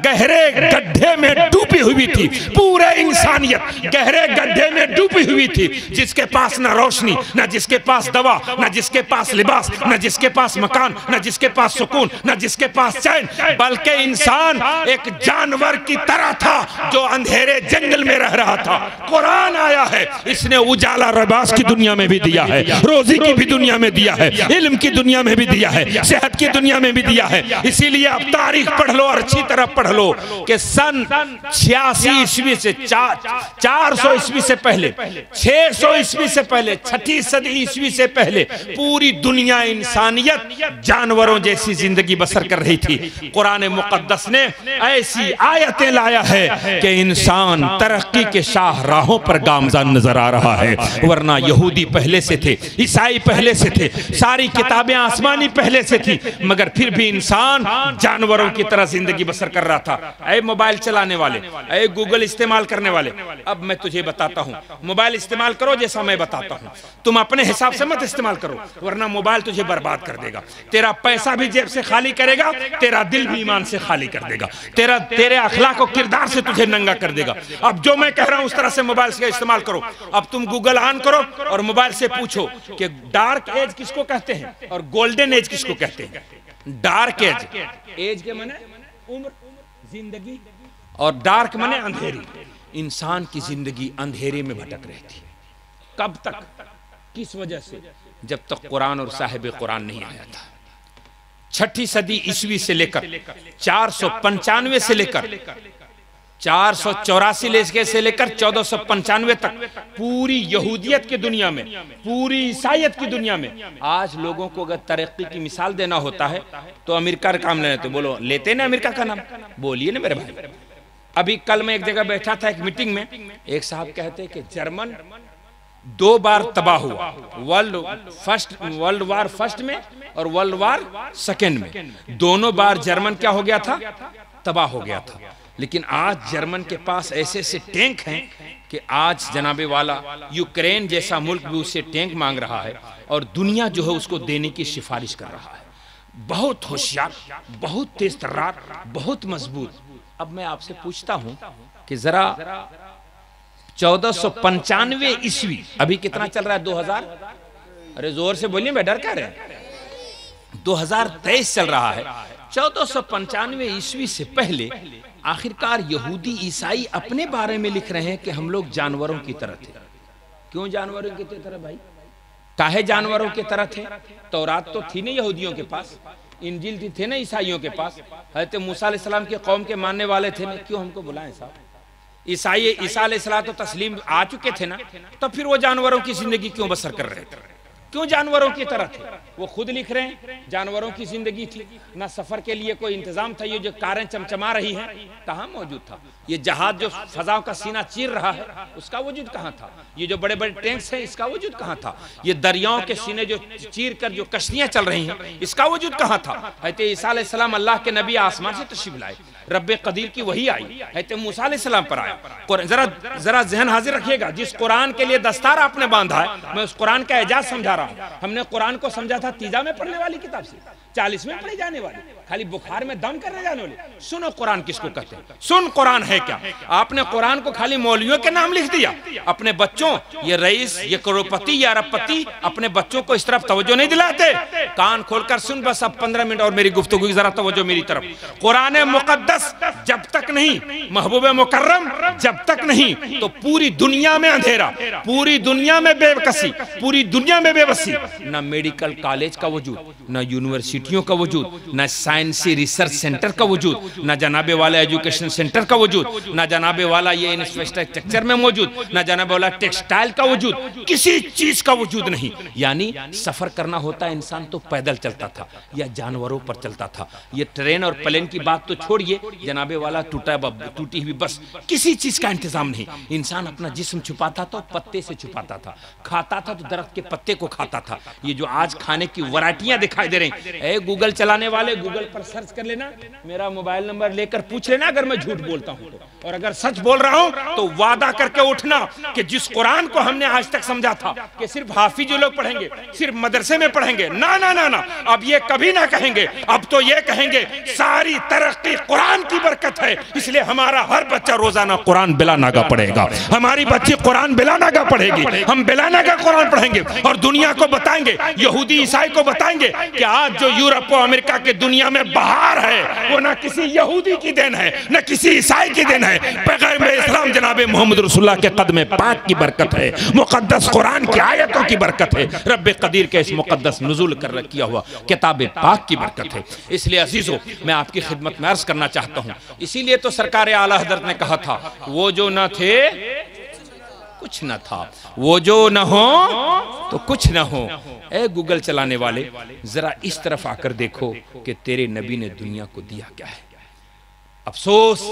गहरे गड्ढे में डूबी हुई थी। पूरे इंसानियत गहरे गड्ढे में डूबी हुई थी, जिसके पास ना रोशनी, ना जिसके पास दवा, ना जिसके पास लिबास, ना जिसके पास मकान, ना जिसके पास सुकून, ना जिसके पास चैन, बल्कि इंसान एक जानवर की तरह था जो अंधेरे जंगल में रह रहा था। कुरान आया है, इसने उजाला लिबास की दुनिया में भी दिया है, रोजी की भी दुनिया में दिया है, इल्म की दुनिया में भी दिया है, सेहत की दुनिया में भी दिया है। इसीलिए आप तारीख पढ़ लो और अच्छी तरह पढ़ लो कि सन 86 ईस्वी से 400 ईस्वी से पहले, 600 ईस्वी से पहले, 6ठी सदी ईस्वी से पहले पूरी दुनिया इंसानियत जानवरों जैसी जिंदगी बसर कर रही थी। कुरान मुकद्दस ने ऐसी आयतें लाया है कि इंसान तरक्की के शाहराहों पर गामज़न नजर आ रहा है। वरना यहूदी पहले से थे, ईसाई पहले से थे, सारी किताबें आसमानी पहले से थी, मगर फिर भी इंसान जानवरों की तरह जिंदगी बसर कर रहा था। ऐ मोबाइल चलाने वाले, ऐ गूगल इस्तेमाल करने वाले, अब मैं तुझे बताता हूं, मोबाइल इस्तेमाल करो जैसा मैं बताता हूं। तुम अपने हिसाब से मत इस्तेमाल करो, वरना मोबाइल तुझे बर्बाद कर देगा। तेरा पैसा भी जेब से खाली करेगा, तेरा दिल भी ईमान से खाली कर देगा, तेरे अखलाक और किरदार से तुझे नंगा कर देगा। अब जो मैं कह रहा हूं उस तरह से मोबाइल का इस्तेमाल करो। अब तुम गूगल ऑन करो और मोबाइल से पूछो कि डार्क एज किसको कहते हैं और गोल्डन एज किसको कहते हैं। डार्क एज के माने उम्र, जिंदगी, और डार्क माने अंधेरी। इंसान की जिंदगी अंधेरे में भटक रही थी। कब तक, किस वजह से? जब तक कुरान और साहिब कुरान नहीं आया था। 6ठी सदी ईस्वी से लेकर 495 से लेकर 484 से लेकर 1495 तक पूरी यहूदियत की दुनिया में, पूरी ईसाइयत की दुनिया में आज लोगों को अगर तरक्की की मिसाल देना होता है तो अमेरिका का काम लेते। बोलो, लेते ना अमेरिका का नाम? बोलिए ना मेरे भाई। अभी कल मैं एक जगह बैठा था, एक मीटिंग में, एक साहब कहते कि जर्मन 2 बार तबाह हुआ, वर्ल्ड वार फर्स्ट में और वर्ल्ड वार सेकेंड में। दोनों बार जर्मन क्या हो गया था? तबाह हो गया था। लेकिन आज जर्मन के पास ऐसे ऐसे टैंक हैं कि आज जनाबे वाला यूक्रेन जैसा मुल्क भी उससे टैंक मांग रहा है और दुनिया जो है उसको देने की सिफारिश कर रहा है। बहुत होशियार, बहुत तेज तर्रार, बहुत मजबूत। अब मैं आपसे पूछता हूं कि जरा 1495 ईस्वी, अभी कितना चल रहा है? 2000? अरे जोर से बोलिए, मैं डर क्या रहे। 2023 चल रहा है। 1495 ईस्वी से पहले आखिरकार यहूदी ईसाई अपने बारे में लिख रहे हैं कि हम लोग जानवरों की तरह थे। क्यों जानवरों की तरह भाई? काहे जानवरों की तरह थे? तौरात तो थी ना यहूदियों के पास, इंजील थे ना ईसाइयों के पास, हज़रत मूसा अलैहिस्सलाम के कौम के मानने वाले थे ना। क्यों हमको बुलाएं साहब? ईसा अलैहिस्सलाम तो तस्लीम आ चुके थे ना, तो फिर वो जानवरों की जिंदगी क्यों बसर कर रहे थे? क्यों जानवरों की तरह थे? वो खुद लिख रहे हैं जानवरों की जिंदगी थी। ना सफर के लिए कोई इंतजाम था, ये जो कारें चमचमा रही हैं कहाँ मौजूद था? ये जहाज जो फजाओं का सीना चीर रहा है उसका वजूद कहाँ था? ये जो बड़े बड़े टैंक्स हैं इसका वजूद कहाँ था? ये दरियाओं के सीने जो चीर कर जो कश्तियां चल रही हैं इसका वजूद कहाँ था? हज़रत ईसा अलैहिस्सलाम अल्लाह के नबी आसमान से तशरीफ लाए, रब्बे कदीर की वही आई, हज़रत मूसा अलैहिस्सलाम पर आया। जरा जहन हाजिर रखिएगा, जिस कुरान के लिए दस्तार आपने बांधा है, मैं उस कुरान का एजाज समझा रहा हूँ। हमने कुरान को समझा था तीजा में पढ़ने वाली किताब से, 40 में पढ़ी जाने वाली, खाली बुखार में दम करने जाने वाली। सुनो कुरान किसको कहते हैं, सुन कुरान है क्या। आपने कुरान को खाली मौलवियों के नाम लिख दिया। अपने बच्चों, ये रईस, ये करोड़पति, ये अरबपति, अपने बच्चों को इस तरफ तवज्जो नहीं दिलाते। कान खोलकर सुन बस अब 15 मिनट और मेरी गुफ्तगू की जरा तवज्जो मेरी तरफ। कुरान मुकद्दस जब तक नहीं, महबूब मुकर्रम जब तक नहीं, तो पूरी दुनिया में अंधेरा, पूरी दुनिया में बेबसी, पूरी दुनिया में बेबसी। ना मेडिकल कॉलेज का वजूद, ना यूनिवर्सिटियों का वजूद, ना साइंसी रिसर्च सेंटर का वजूद, ना जनाबे वाला एजुकेशन सेंटर का वजूद, ना जनाबे वाला ये इंफ्रास्ट्रक्चर में मौजूद, ना जनाबे वाला टेक्सटाइल का वजूद, किसी चीज का वजूद नहीं। यानी सफर करना होता इंसान तो पैदल चलता था या जानवरों पर चलता था। ये ट्रेन और प्लेन की बात तो छोड़िए, जनाबे वाला टूटी हुई बस, किसी चीज का इंतजाम नहीं। इंसान अपना जिस्म छुपाता तो पत्ते से छुपाता था, खाता था तो दरख्त के पत्ते को खाता था। ये जो आज खाने की वैरायटियां दिखाई दे रही, ए गूगल चलाने वाले, गूगल पर सर्च कर लेना, मेरा मोबाइल नंबर लेकर पूछ लेना अगर मैं झूठ बोलता हूं तो। और अगर सच बोल रहा हूं तो वादा करके उठना कि जिस कुरान को हमने आज तक समझा था कि सिर्फ हाफिज लोग पढ़ेंगे, सिर्फ मदरसे में पढ़ेंगे, ना ना ना ना, अब ये कभी ना कहेंगे। अब तो ये कहेंगे सारी तरक्की कुरान की बरकत है, इसलिए हमारा हर बच्चा रोजाना कुरान बिला नागा पढ़ेगा, हमारी बच्ची कुरान बिला नागा पढ़ेगी, हम बिला नागा कुरान पढ़ेंगे और दुनिया को बताएंगे, यहूदी ईसाई को बताएंगे कि आज जो यूरोप और अमेरिका के दुनिया में बहार है वो ना किसी यहूदी की देन है, ना किसी ईसाई की देन है, पैगंबर इस्लाम जनाब मोहम्मद रसूलुल्लाह के कदम पाक की बरकत है, मुकद्दस कुरान की आयतों की बरकत है, रब कदीर के इस मुकद्दस नुज़ूल कर किया हुआ किताब पाक की बरकत है। इसलिए अजीजों, मैं आपकी खिदमत में अर्ज करना चाहता हूं, इसीलिए तो सरकार आला हज़रत ने कहा था वो जो न थे कुछ न था, वो जो न हो तो कुछ न हो। ए गूगल चलाने वाले, जरा इस तरफ आकर देखो कि तेरे नबी ने दुनिया को दिया क्या है। अफसोस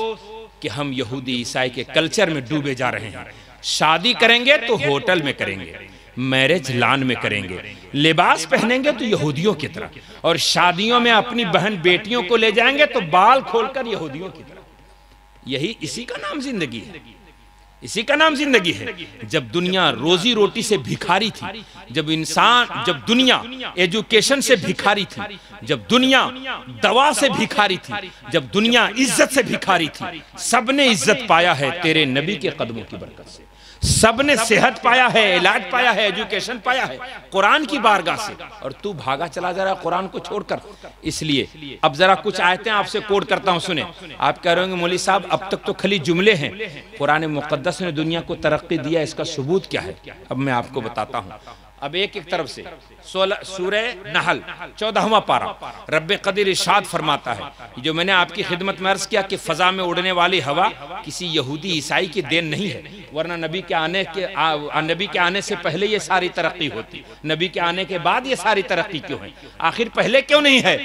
कि हम यहूदी ईसाई के कल्चर में डूबे जा रहे हैं। शादी करेंगे तो होटल में करेंगे, मैरिज लॉन में करेंगे, लिबास पहनेंगे तो यहूदियों की तरह, और शादियों में अपनी बहन बेटियों को ले जाएंगे तो बाल खोलकर यहूदियों की तरह। यही इसी का नाम जिंदगी है, इसी का नाम जिंदगी है। जब दुनिया रोजी रोटी से भिखारी थी, जब दुनिया एजुकेशन से भिखारी थी, जब दुनिया दवा से भिखारी थी, जब दुनिया इज्जत से भिखारी थी, सबने इज्जत पाया है तेरे नबी के कदमों की बरकत से। सबने सेहत पाया है, इलाज पाया है, एजुकेशन पाया है कुरान की बारगाह से, और तू भागा चला जा रहा है कुरान को छोड़कर। इसलिए अब जरा कुछ आयतें आपसे कोड करता हूं, सुने। आप कह रहे होंगे मौलवी साहब अब तक तो खाली जुमले हैं, कुरान मुकद्दस ने दुनिया को तरक्की दिया, इसका सबूत क्या है? अब मैं आपको बताता हूं। अब एक एक तरफ से सूरह नहल 14वां पारा, रब्बे कदीर इरशाद फरमाता है, जो मैंने आपकी खिदमत में अर्ज किया कि फजा में उड़ने वाली हवा किसी यहूदी ईसाई की देन नहीं है, वरना नबी के आने से पहले ये सारी तरक्की होती, नबी के आने के बाद ये सारी तरक्की क्यों है, आखिर पहले क्यों नहीं है?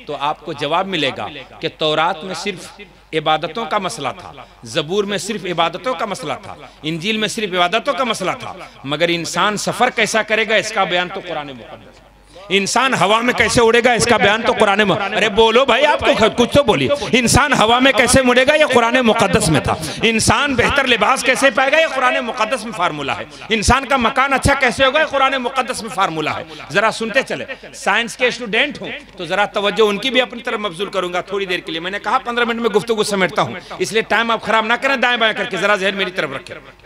तो आपको जवाब मिलेगा कि तौरात में सिर्फ इबादतों का मसला था, जबूर में सिर्फ इबादतों का मसला था, इंजील में सिर्फ इबादतों का मसला था, मगर इंसान सफर कैसा करेगा इसका बयान तो कुरान मुकद्दस। इंसान हवा में कैसे उड़ेगा इसका बयान तो कुरान में। अरे बोलो भाई, आपको कुछ तो बोलिए। इंसान हवा में कैसे उड़ेगा ये कुरान मुकद्दस में था। इंसान बेहतर लिबास कैसे पाएगा ये कुरान मुकद्दस में फार्मूला है। इंसान का मकान अच्छा कैसे होगा ये कुरान मुकद्दस में फार्मूला है। जरा सुनते चले। साइंस के स्टूडेंट हूं तो जरा तवज्जो उनकी भी अपनी तरफ मबजूल करूंगा थोड़ी देर के लिए। मैंने कहा 15 मिनट में गुफ्तगू समेटता हूं, इसलिए टाइम आप खराब ना करें, दाएं बाएं करके जरा जहन मेरी तरफ रखें।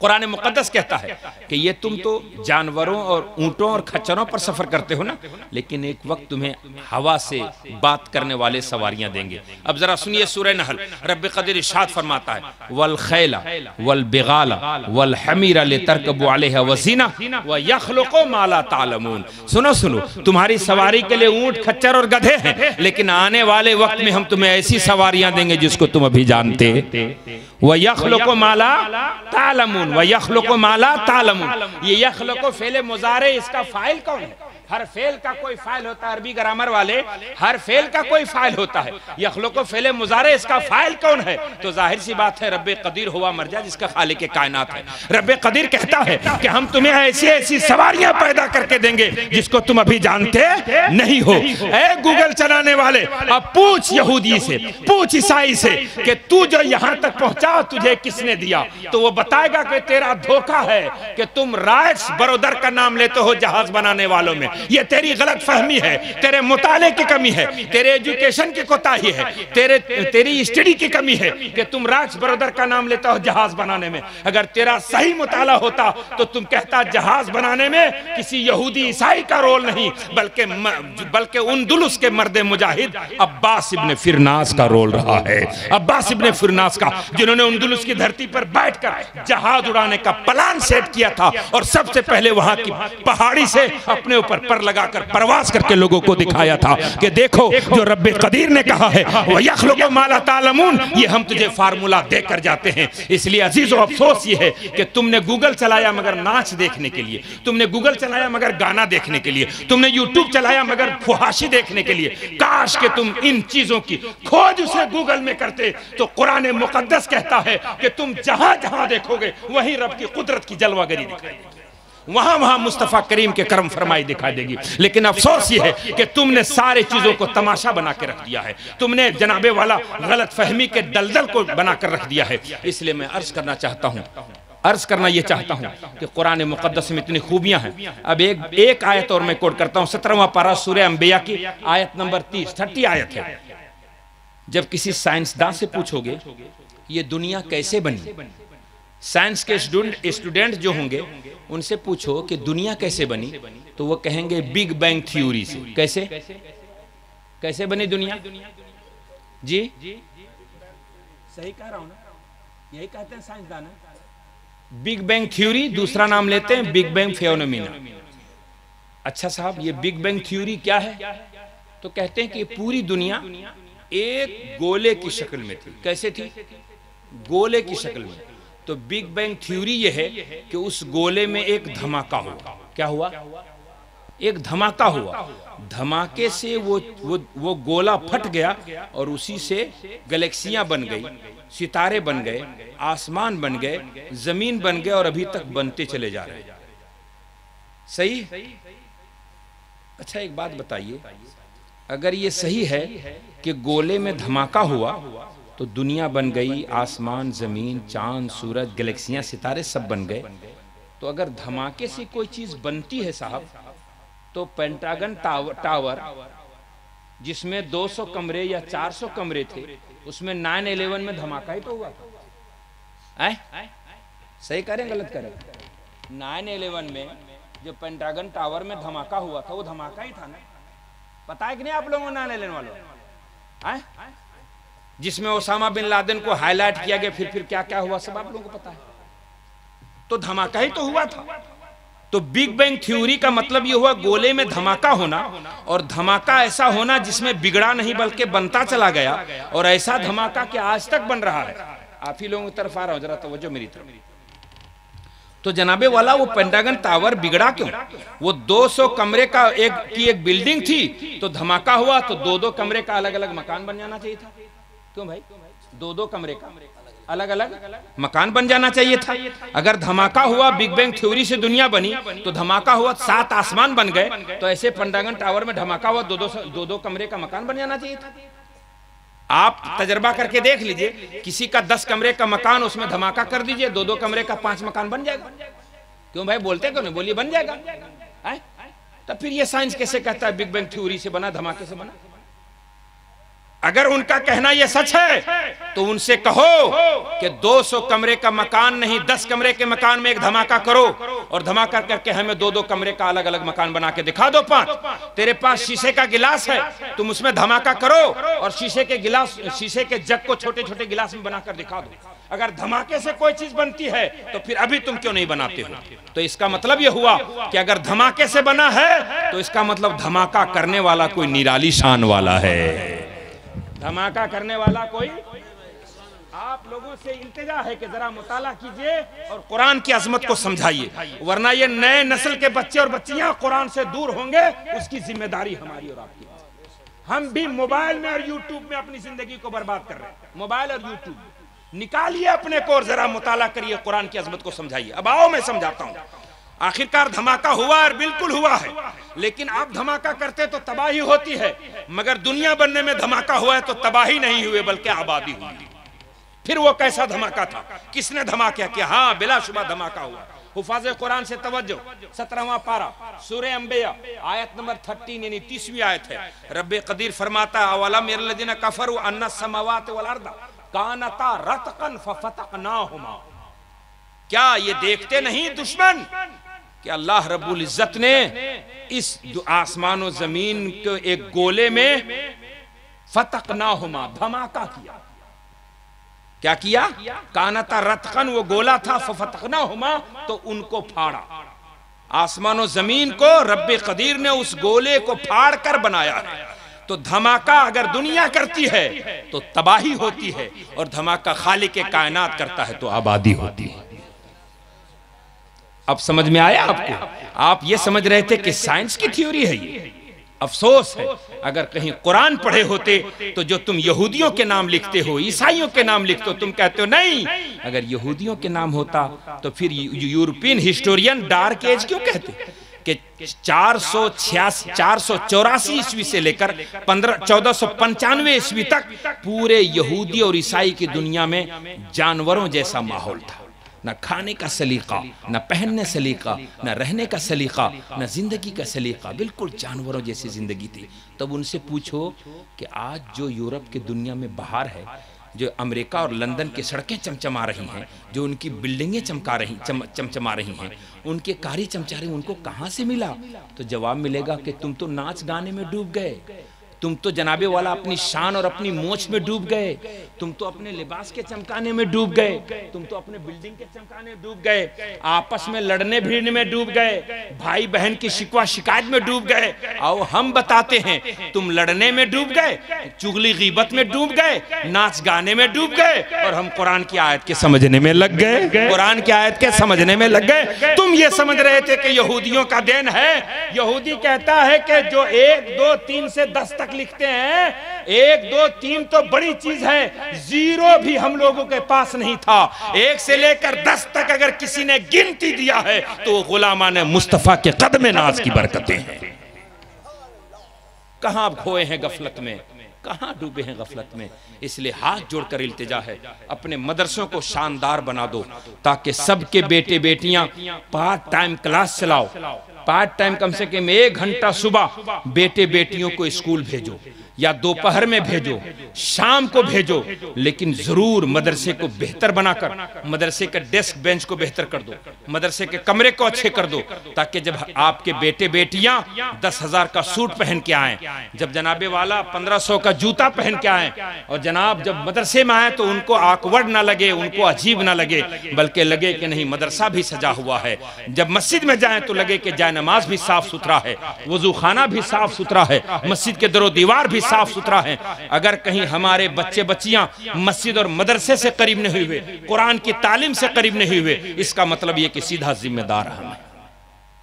कुरान मुकद्दस कहता है कि ये तुम तो जानवरों और ऊंटों और खच्चरों पर सफर करते हो ना, लेकिन एक वक्त तुम्हें हवा से बात करने वाले सवारियां देंगे। अब जरा सुनिए सूरह नहल, रब्बे कदीर इरशाद फरमाता है, वल खैला वल बिगाला वल हमीरा लितरकबू अलैहा वज़ीना व यखलुकु मा ला तालमून। सुनो सुनो, तुम्हारी सवारी के लिए ऊंट खच्चर और गधे हैं, लेकिन आने वाले वक्त में हम तुम्हें ऐसी सवारियां देंगे जिसको तुम अभी जानते। व यखलुकु मा ला तालमून व यखलुकु मा ला तालमून। ये यखलुकु फेले मुजारे, इसका फाइल कौन है? हर फेल का कोई फाइल होता है, अरबी ग्रामर वाले, हर फेल का कोई फाइल होता है। यखलुकु फेले मुजारे, इसका फाइल कौन है? तो जाहिर सी बात है रब्बे कदीर हुआ मर्जा, जिसका खालिक कायनात है। रब्बे कदीर कहता है कि हम तुम्हें ऐसी ऐसी सवारियां पैदा करके देंगे जिसको तुम अभी जानते नहीं हो। ए गूगल चलाने वाले, अब पूछ यहूदी से, पूछ ईसाई से कि तू जो यहां तक पहुंचा तुझे किसने दिया? तो वो बताएगा कि तेरा धोखा है कि तुम राइट्स बरोदर का नाम लेते हो जहाज बनाने वालों में। ये तेरी गलत फहमी है, तेरे मुताले की कमी है, तेरे एजुकेशन की कोताही है, तेरी स्टडी की कमी है कि तुम राइट्स बरोदर का नाम लेता हो जहाज बनाने में। अगर तेरा सही मुताला होता तो तुम कहता जहाज बनाने में किसी यहूदी ईसाई का रोल नहीं, बल्कि उनदुलुस के मर्दे मुजाहिद अब्बास इब्ने फिरनास का रोल रहा है। अब्बास इब्ने फिरनास का, जिन्होंने उनदुलुस की धरती पर बैठकर जहाज उड़ाने का प्लान सेट किया था और सबसे पहले वहां की पहाड़ी से अपने ऊपर पर लगाकर परवास करके लोगों को दिखाया था कि देखो जो रब्बे कदीर ने कहा है वह यखलुकु मा ला तालमून, ये हम तुझे फार्मूला देकर जाते हैं। इसलिए अजीजों, अफसोस ये है कि तुमने गूगल चलाया मगर नाच देखने के लिए, तुमने गूगल चलाया मगर गाना देखने के लिए, तुमने यूट्यूब चलाया मगर फुहाशी देखने के लिए। काश कि तुम इन चीजों की खोज उसे गूगल में करते तो कुरान मुकद्दस कहता है कि तुम जहां जहां देखोगे वहीं रब की कुदरत की जलवागरी दिखाई। वहां वहां मुस्तफा करीम के करम फरमाई दिखाई देगी। लेकिन अफसोस ये है कि तुमने सारे चीजों को तमाशा बना के रख दिया है, तुमने जनाबे वाला गलत फहमी के दलदल को बनाकर रख दिया है। इसलिए मैं अर्ज करना चाहता हूं, अर्ज करना यह चाहता हूं कि कुरान मुकद्दस में इतनी खूबियां हैं। अब एक आयत और मैं कोट करता हूं, 17वां पारा सूरह अंबिया की आयत नंबर 30 आयत है। जब किसी साइंसदान से पूछोगे ये दुनिया कैसे बनी, साइंस के स्टूडेंट जो होंगे उनसे पूछो कि दुनिया कैसे बनी, तो वो कहेंगे बिग बैंग थ्योरी से। कैसे कैसे बनी दुनिया? जी सही कह रहा हूं ना, यही कहते हैं साइंसदान। बिग बैंग थ्योरी दूसरा नाम लेते हैं बिग बैंग फेनोमेना। अच्छा साहब, ये बिग बैंग थ्योरी क्या है? तो कहते हैं कि पूरी दुनिया एक गोले की शक्ल में थी। कैसे थी? गोले की शक्ल में। तो बिग बैंग थ्योरी यह है कि उस गोले में एक धमाका हुआ। क्या हुआ? एक धमाका हुआ। धमाके से वो गोला फट गया और उसी से गैलेक्सियां बन गई, सितारे बन गए, आसमान बन गए, जमीन बन गए और अभी तक बनते चले जा रहे हैं। सही? अच्छा एक बात बताइए, अगर ये सही है कि गोले में धमाका हुआ तो दुनिया बन गई, आसमान, जमीन, चांद, सूरज, गैलेक्सियां, सितारे सब बन गए, तो अगर धमाके से कोई चीज बनती है साहब, तो पेंटागन टावर जिसमें 200 कमरे या 400 कमरे थे, उसमें 9/11 में धमाका ही तो हुआ था। सही करें गलत करें? 9/11 में जो पेंटागन टावर में धमाका हुआ था वो धमाका ही था ना। पता है कि नहीं आप लोगों को 9/11 वालों? जिसमें ओसामा बिन लादेन को हाईलाइट किया गया, फिर क्या क्या हुआ सब आप लोगों को पता है। तो धमाका ही तो हुआ था। तो बिग बैंग थ्योरी का मतलब यह हुआ गोले में धमाका होना, और धमाका ऐसा होना जिसमें बिगड़ा नहीं बल्कि बनता चला गया, और ऐसा धमाका कि आज तक बन रहा है। आप ही लोगों की तरफ आ रहा हूं, जरा तवज्जो मेरी तरफ। तो जनाबे वाला वो पेंटागन टावर बिगड़ा क्यों? वो 200 कमरे का एक बिल्डिंग थी, तो धमाका हुआ तो 2-2 कमरे का अलग अलग मकान बन जाना चाहिए था। क्यों भाई? 2-2 कमरे का अलग अलग मकान बन जाना चाहिए था। अगर धमाका हुआ, बिग बैंग थ्योरी से दुनिया बनी, तो धमाका हुआ 7 आसमान बन गए, तो ऐसे पेंटागन टावर में धमाका हुआ 2-2 कमरे का मकान बन जाना चाहिए था। आप तजर्बा करके देख लीजिए, किसी का 10 कमरे का मकान, उसमें धमाका कर दीजिए, 2-2 कमरे का 5 मकान बन जाएगा। क्यों भाई बोलते क्यों नहीं? बोलिए बन जाएगा। तो फिर ये साइंस कैसे कहता है बिग बैंग थ्योरी से बना, धमाके से बना? अगर उनका कहना यह सच है तो उनसे कहो कि 200 कमरे का मकान नहीं, 10 कमरे के मकान में एक धमाका करो, और धमाका करके हमें 2-2 कमरे का अलग अलग मकान बना के दिखा दो। 5 तेरे पास शीशे का गिलास है, तुम उसमें धमाका करो और शीशे के जग को छोटे छोटे गिलास में बनाकर दिखा दो। अगर धमाके से कोई चीज बनती है तो फिर अभी तुम क्यों नहीं बनाते हो? तो इसका मतलब यह हुआ कि अगर धमाके से बना है तो इसका मतलब धमाका करने वाला कोई निराली शान वाला है। धमाका करने वाला कोई। आप लोगों से इल्तिजा है कि जरा मुताला कीजिए और कुरान की अजमत को समझाइए, वरना ये नए नस्ल के बच्चे और बच्चियां कुरान से दूर होंगे। उसकी जिम्मेदारी हमारी और आपकी। हम भी मोबाइल में और यूट्यूब में अपनी जिंदगी को बर्बाद कर रहे हैं। मोबाइल और यूट्यूब निकालिए अपने को और जरा मुताला करिए, कुरान की अजमत को समझाइए। अब आओ मैं समझाता हूं। आखिरकार धमाका हुआ और बिल्कुल हुआ है, लेकिन आप धमाका करते तो तबाही होती है, मगर दुनिया बनने में धमाका हुआ है तो तबाही नहीं हुई बल्कि आबादी हुई। फिर वो कैसा धमाका था, किसने धमाका किया? हाँ, बिलाशुबा धमाका हुआ। हुफाज कुरान से तवज्जो, 17वां पारा सूरह अंबिया आयत नंबर 13 यानी 30वीं आयत है। रब्बे कदीर फरमाता है, अवलम यरल्लज़ीना कफरू अन्ना समावाति वल अर्द कानता रतकन फफतकनाहुमा। क्या ये देखते नहीं दुश्मन कि अल्लाह रब्बुल इज्जत ने इस आसमान और जमीन को एक गोले में फतकनाहुमा धमाका किया। क्या किया? कानता रतकन, वो गोला था, फफतकनाहुमा तो उनको फाड़ा। आसमान और जमीन को रब्बे कदीर ने उस गोले को फाड़ कर बनाया है। तो धमाका अगर दुनिया करती है तो तबाही होती है, और धमाका खालिक के कायनात करता है तो आबादी होती है। अब समझ में आया आपको? आप ये समझ रहे थे कि साइंस की थ्योरी है ये, अफसोस है, अगर कहीं कुरान पढ़े होते तो जो तुम यहूदियों के नाम लिखते हो, ईसाइयों के नाम लिखते हो, तुम कहते हो नहीं, अगर यहूदियों के नाम होता तो फिर यूरोपियन हिस्टोरियन डार्क एज क्यों कहते कि 484 ईस्वी से लेकर 1495 ईस्वी तक पूरे यहूदी और ईसाई की दुनिया में जानवरों जैसा माहौल था। न खाने का सलीका, न पहनने सलीका, न रहने का सलीका, न जिंदगी का सलीका, बिल्कुल जानवरों जैसी जिंदगी थी। तब उनसे पूछो कि आज जो यूरोप की दुनिया में बाहर है, जो अमेरिका और लंदन की सड़कें चमचमा रही हैं, जो उनकी बिल्डिंगें चमचमा रही हैं, उनके कारी चमचारे उनको कहाँ से मिला? तो जवाब मिलेगा कि तुम तो नाच गाने में डूब गए, तुम तो जनाबे वाला अपनी शान और अपनी मोछ में डूब गए, तुम तो अपने लिबास के चमकाने में डूब गए, तुम तो अपने बिल्डिंग के चमकाने में डूब गए, आपस में लड़ने भिड़ने में डूब गए, भाई बहन की शिकवा शिकायत में डूब गए। आओ हम बताते हैं, तुम लड़ने में डूब गए, चुगली गीबत में डूब गए, नाच गाने में डूब गए, और हम कुरान की आयत के समझने में लग गए, कुरान की आयत के समझने में लग गए। तुम ये समझ रहे थे कि यहूदियों का देन है। यहूदी कहता है कि जो 1 2 3 से 10 तक लिखते हैं, 1 2 3 तो बड़ी चीज है, 0 भी हम लोगों के पास नहीं था। 1 से लेकर 10 तक अगर किसी ने गिनती दिया है तो वो गुलामान मुस्तफा के कदम नाज की बरकतें हैं। कहां आप खोए हैं गफलत में, कहां डूबे हैं गफलत में। इसलिए हाथ जोड़कर इल्तिजा है, अपने मदरसों को शानदार बना दो ताकि सबके बेटे बेटियां पार्ट टाइम क्लास चलाओ। पार्ट टाइम कम से कम 1 घंटा सुबह बेटे बेटियों को स्कूल भेजो, या दोपहर में भेजो, शाम को भेजो, लेकिन जरूर मदरसे को बेहतर बनाकर, मदरसे के डेस्क बेंच को बेहतर कर दो, मदरसे के कमरे को अच्छे कर दो, ताकि जब आपके बेटे बेटियां 10,000 का सूट पहन के आए, जब जनाबे वाला 1500 का जूता पहन के आए, और जनाब जब मदरसे में आए तो उनको आकवर्ड ना लगे, उनको अजीब ना लगे, बल्कि लगे कि नहीं मदरसा भी सजा हुआ है। जब मस्जिद में जाए तो लगे कि जाए नमाज भी साफ सुथरा है, वजू खाना भी साफ सुथरा है, मस्जिद के दरो दीवार भी साफ सुथरा है। अगर कहीं हमारे बच्चे बच्चियां मस्जिद और मदरसे से करीब नहीं हुए, कुरान की तालीम से करीब नहीं हुए, इसका मतलब यह कि सीधा जिम्मेदार हम हैं,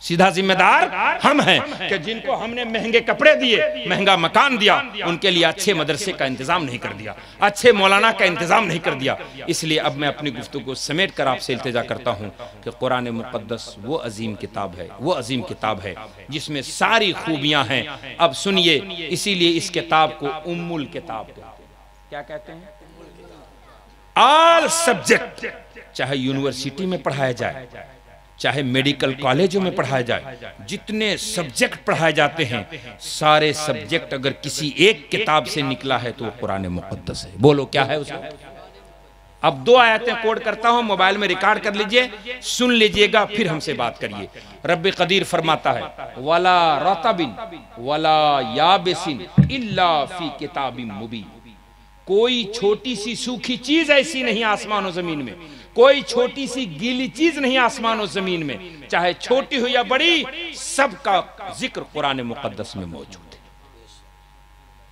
सीधा जिम्मेदार हम हैं कि जिनको हमने महंगे कपड़े दिए, महंगा मकान दिया, उनके लिए अच्छे मदरसे का इंतजाम नहीं कर दिया, अच्छे मौलाना का इंतजाम नहीं कर दिया। इसलिए अब मैं अपनी गुफ्तगू को समेट कर आपसे इल्तिजा करता हूं कि कुरान मुक़द्दस वो अजीम किताब है, वो अजीम किताब है जिसमें सारी खूबियां हैं। अब सुनिए, इसीलिए इस किताब को उम्मुल किताब कहते हैं। क्या कहते हैं? ऑल सब्जेक्ट, चाहे यूनिवर्सिटी में पढ़ाया जाए, चाहे मेडिकल कॉलेजों में पढ़ाया जाए, जितने सब्जेक्ट पढ़ाए जाते हैं, सारे सब्जेक्ट अगर किसी एक किताब से निकला है तो वो कुरान मुक़द्दस है। बोलो क्या है उसमें? अब 2 आयतें कोड करता हूं, मोबाइल में रिकॉर्ड कर लीजिए, सुन लीजिएगा, फिर हमसे बात करिए। रब्बे कदीर फरमाता है, वला रतबिन वला याबिसिन इल्ला फी किताबिम मुबीन। कोई छोटी सी सूखी चीज ऐसी नहीं आसमान और जमीन में, कोई छोटी सी गीली चीज नहीं आसमान और जमीन में, चाहे छोटी हो या बड़ी, सबका जिक्र कुरान मुक़द्दस में मौजूद है।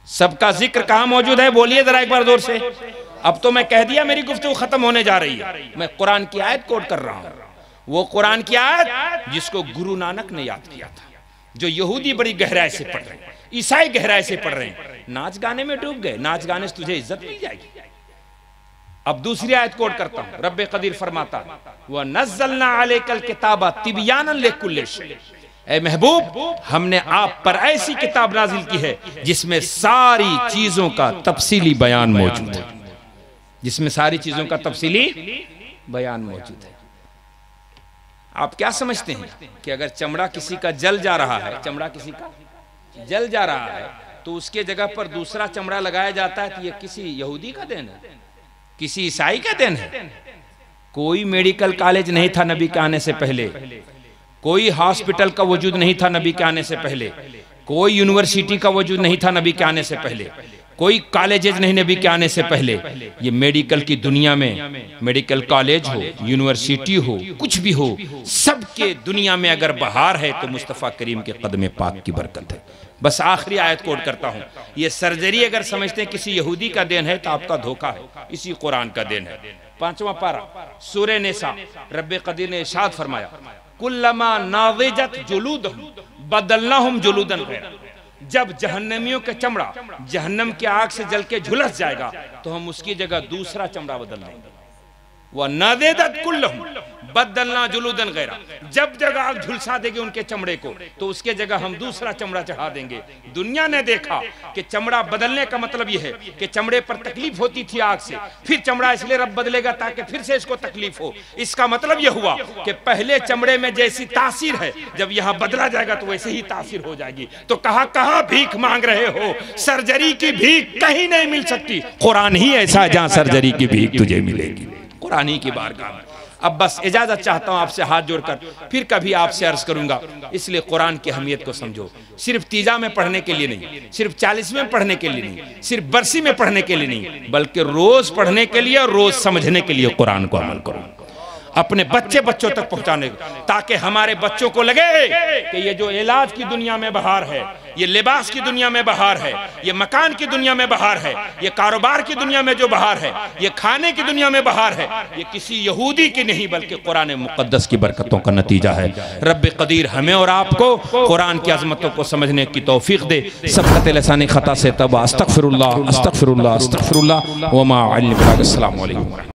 सबका जिक्र कहां मौजूद है? बोलिए जरा एक बार जोर से। अब तो मैं कह दिया, मेरी गुफ्तगू खत्म होने जा रही है। मैं कुरान की आयत कोट कर रहा हूं, वो कुरान की आयत जिसको गुरु नानक ने याद किया था, जो यहूदी बड़ी गहराई से पढ़ रहे हैं, ईसाई गहराई से पढ़ रहे हैं, नाच गाने में डूब गए, नाच गाने से तुझे इज्जत मिल जाएगी। अब दूसरी आयत कोट करता हूं, रब्बे कदीर फरमाता, व नज़्ज़लना अलैकल किताबा तिबयानन लिकुल्लि शै। ऐ महबूब, हमने आप पर ऐसी किताब नाजिल की है जिसमें सारी चीजों का तफसीली बयान मौजूद है, जिसमें सारी चीजों का तफसीली बयान मौजूद है। आप क्या समझते हैं कि अगर चमड़ा किसी का जल जा रहा है, चमड़ा किसी का जल जा रहा है, तो उसके जगह पर दूसरा चमड़ा लगाया जाता है, तो ये किसी यहूदी का देन है, किसी ईसाई का देन है? कोई मेडिकल कॉलेज नहीं था नबी के आने से पहले, कोई हॉस्पिटल का वजूद नहीं था नबी के आने से पहले, कोई यूनिवर्सिटी का वजूद नहीं था नबी के आने से पहले, कोई कॉलेजेस नहीं नबी के आने से पहले। ये मेडिकल की दुनिया में मेडिकल कॉलेज हो, यूनिवर्सिटी हो, कुछ भी हो, सबके दुनिया में अगर बहार है तो मुस्तफ़ा करीम के कदम पाक की बरकत है। बस आखिरी आयत कोट करता हूं, ये सर्जरी अगर समझते हैं किसी यहूदी का देन है तो आपका धोखा है, इसी कुरान का देन है। 5वां पारा सूरह निसा, रब्बे कदीर ने इरशाद फरमाया, कुल्लमा नाज़िजत जुलूदहुम बदलनाहुम जुलूदन गैरा। जब जहन्नमियों का चमड़ा जहन्नम की आग से जल के झुलस जाएगा तो हम उसकी जगह दूसरा चमड़ा बदल देंगे। वह नादेदत कुल्लहुम बदलना जुलूदन गैरा, जब जगह आग झुलसा देगी उनके चमड़े को तो उसके जगह हम दूसरा चमड़ा चढ़ा देंगे। दुनिया ने देखा कि चमड़ा बदलने का मतलब यह है कि चमड़े पर तकलीफ होती थी आग से, फिर चमड़ा इसलिए रब बदलेगा ताकि फिर से इसको तकलीफ हो। इसका मतलब यह हुआ कि पहले चमड़े में जैसी तासीर है जब यहां बदला जाएगा तो वैसे ही तासीर हो जाएगी। तो कहां भीख मांग रहे हो, सर्जरी की भीख कहीं नहीं मिल सकती, कुरान ही ऐसा है जहां सर्जरी की भीख तुझे मिलेगी, कुरान ही की बारगाह में। अब बस इजाजत चाहता हूं आपसे हाथ जोड़कर, फिर कभी आपसे अर्ज करूंगा। इसलिए कुरान की अहमियत को समझो, सिर्फ तीजा में पढ़ने के लिए नहीं, सिर्फ 40वें में पढ़ने के लिए नहीं, सिर्फ बरसी में पढ़ने के लिए नहीं, बल्कि रोज पढ़ने के लिए और रोज समझने के लिए कुरान को अमल करो, अपने बच्चों तक पहुंचाने, ताकि हमारे बच्चों को लगे कि ये जो इलाज की दुनिया में बहार है, ये लिबास की दुनिया में बहार है, ये मकान की दुनिया में बहार है, ये कारोबार की दुनिया में जो बहार है, ये खाने की दुनिया में बहार है, ये किसी यहूदी की नहीं बल्कि कुरान मुक़द्दस की बरकतों का नतीजा है। रब्बे क़दीर हमें और आपको कुरान की अज़मतों को समझने की तौफीक दे। सबक़त लिसानी ख़ता से तब अस्तग़फ़िरुल्लाह अस्तग़फ़िरुल्लाह अस्तग़फ़िरुल्लाह व मा अलैकुम।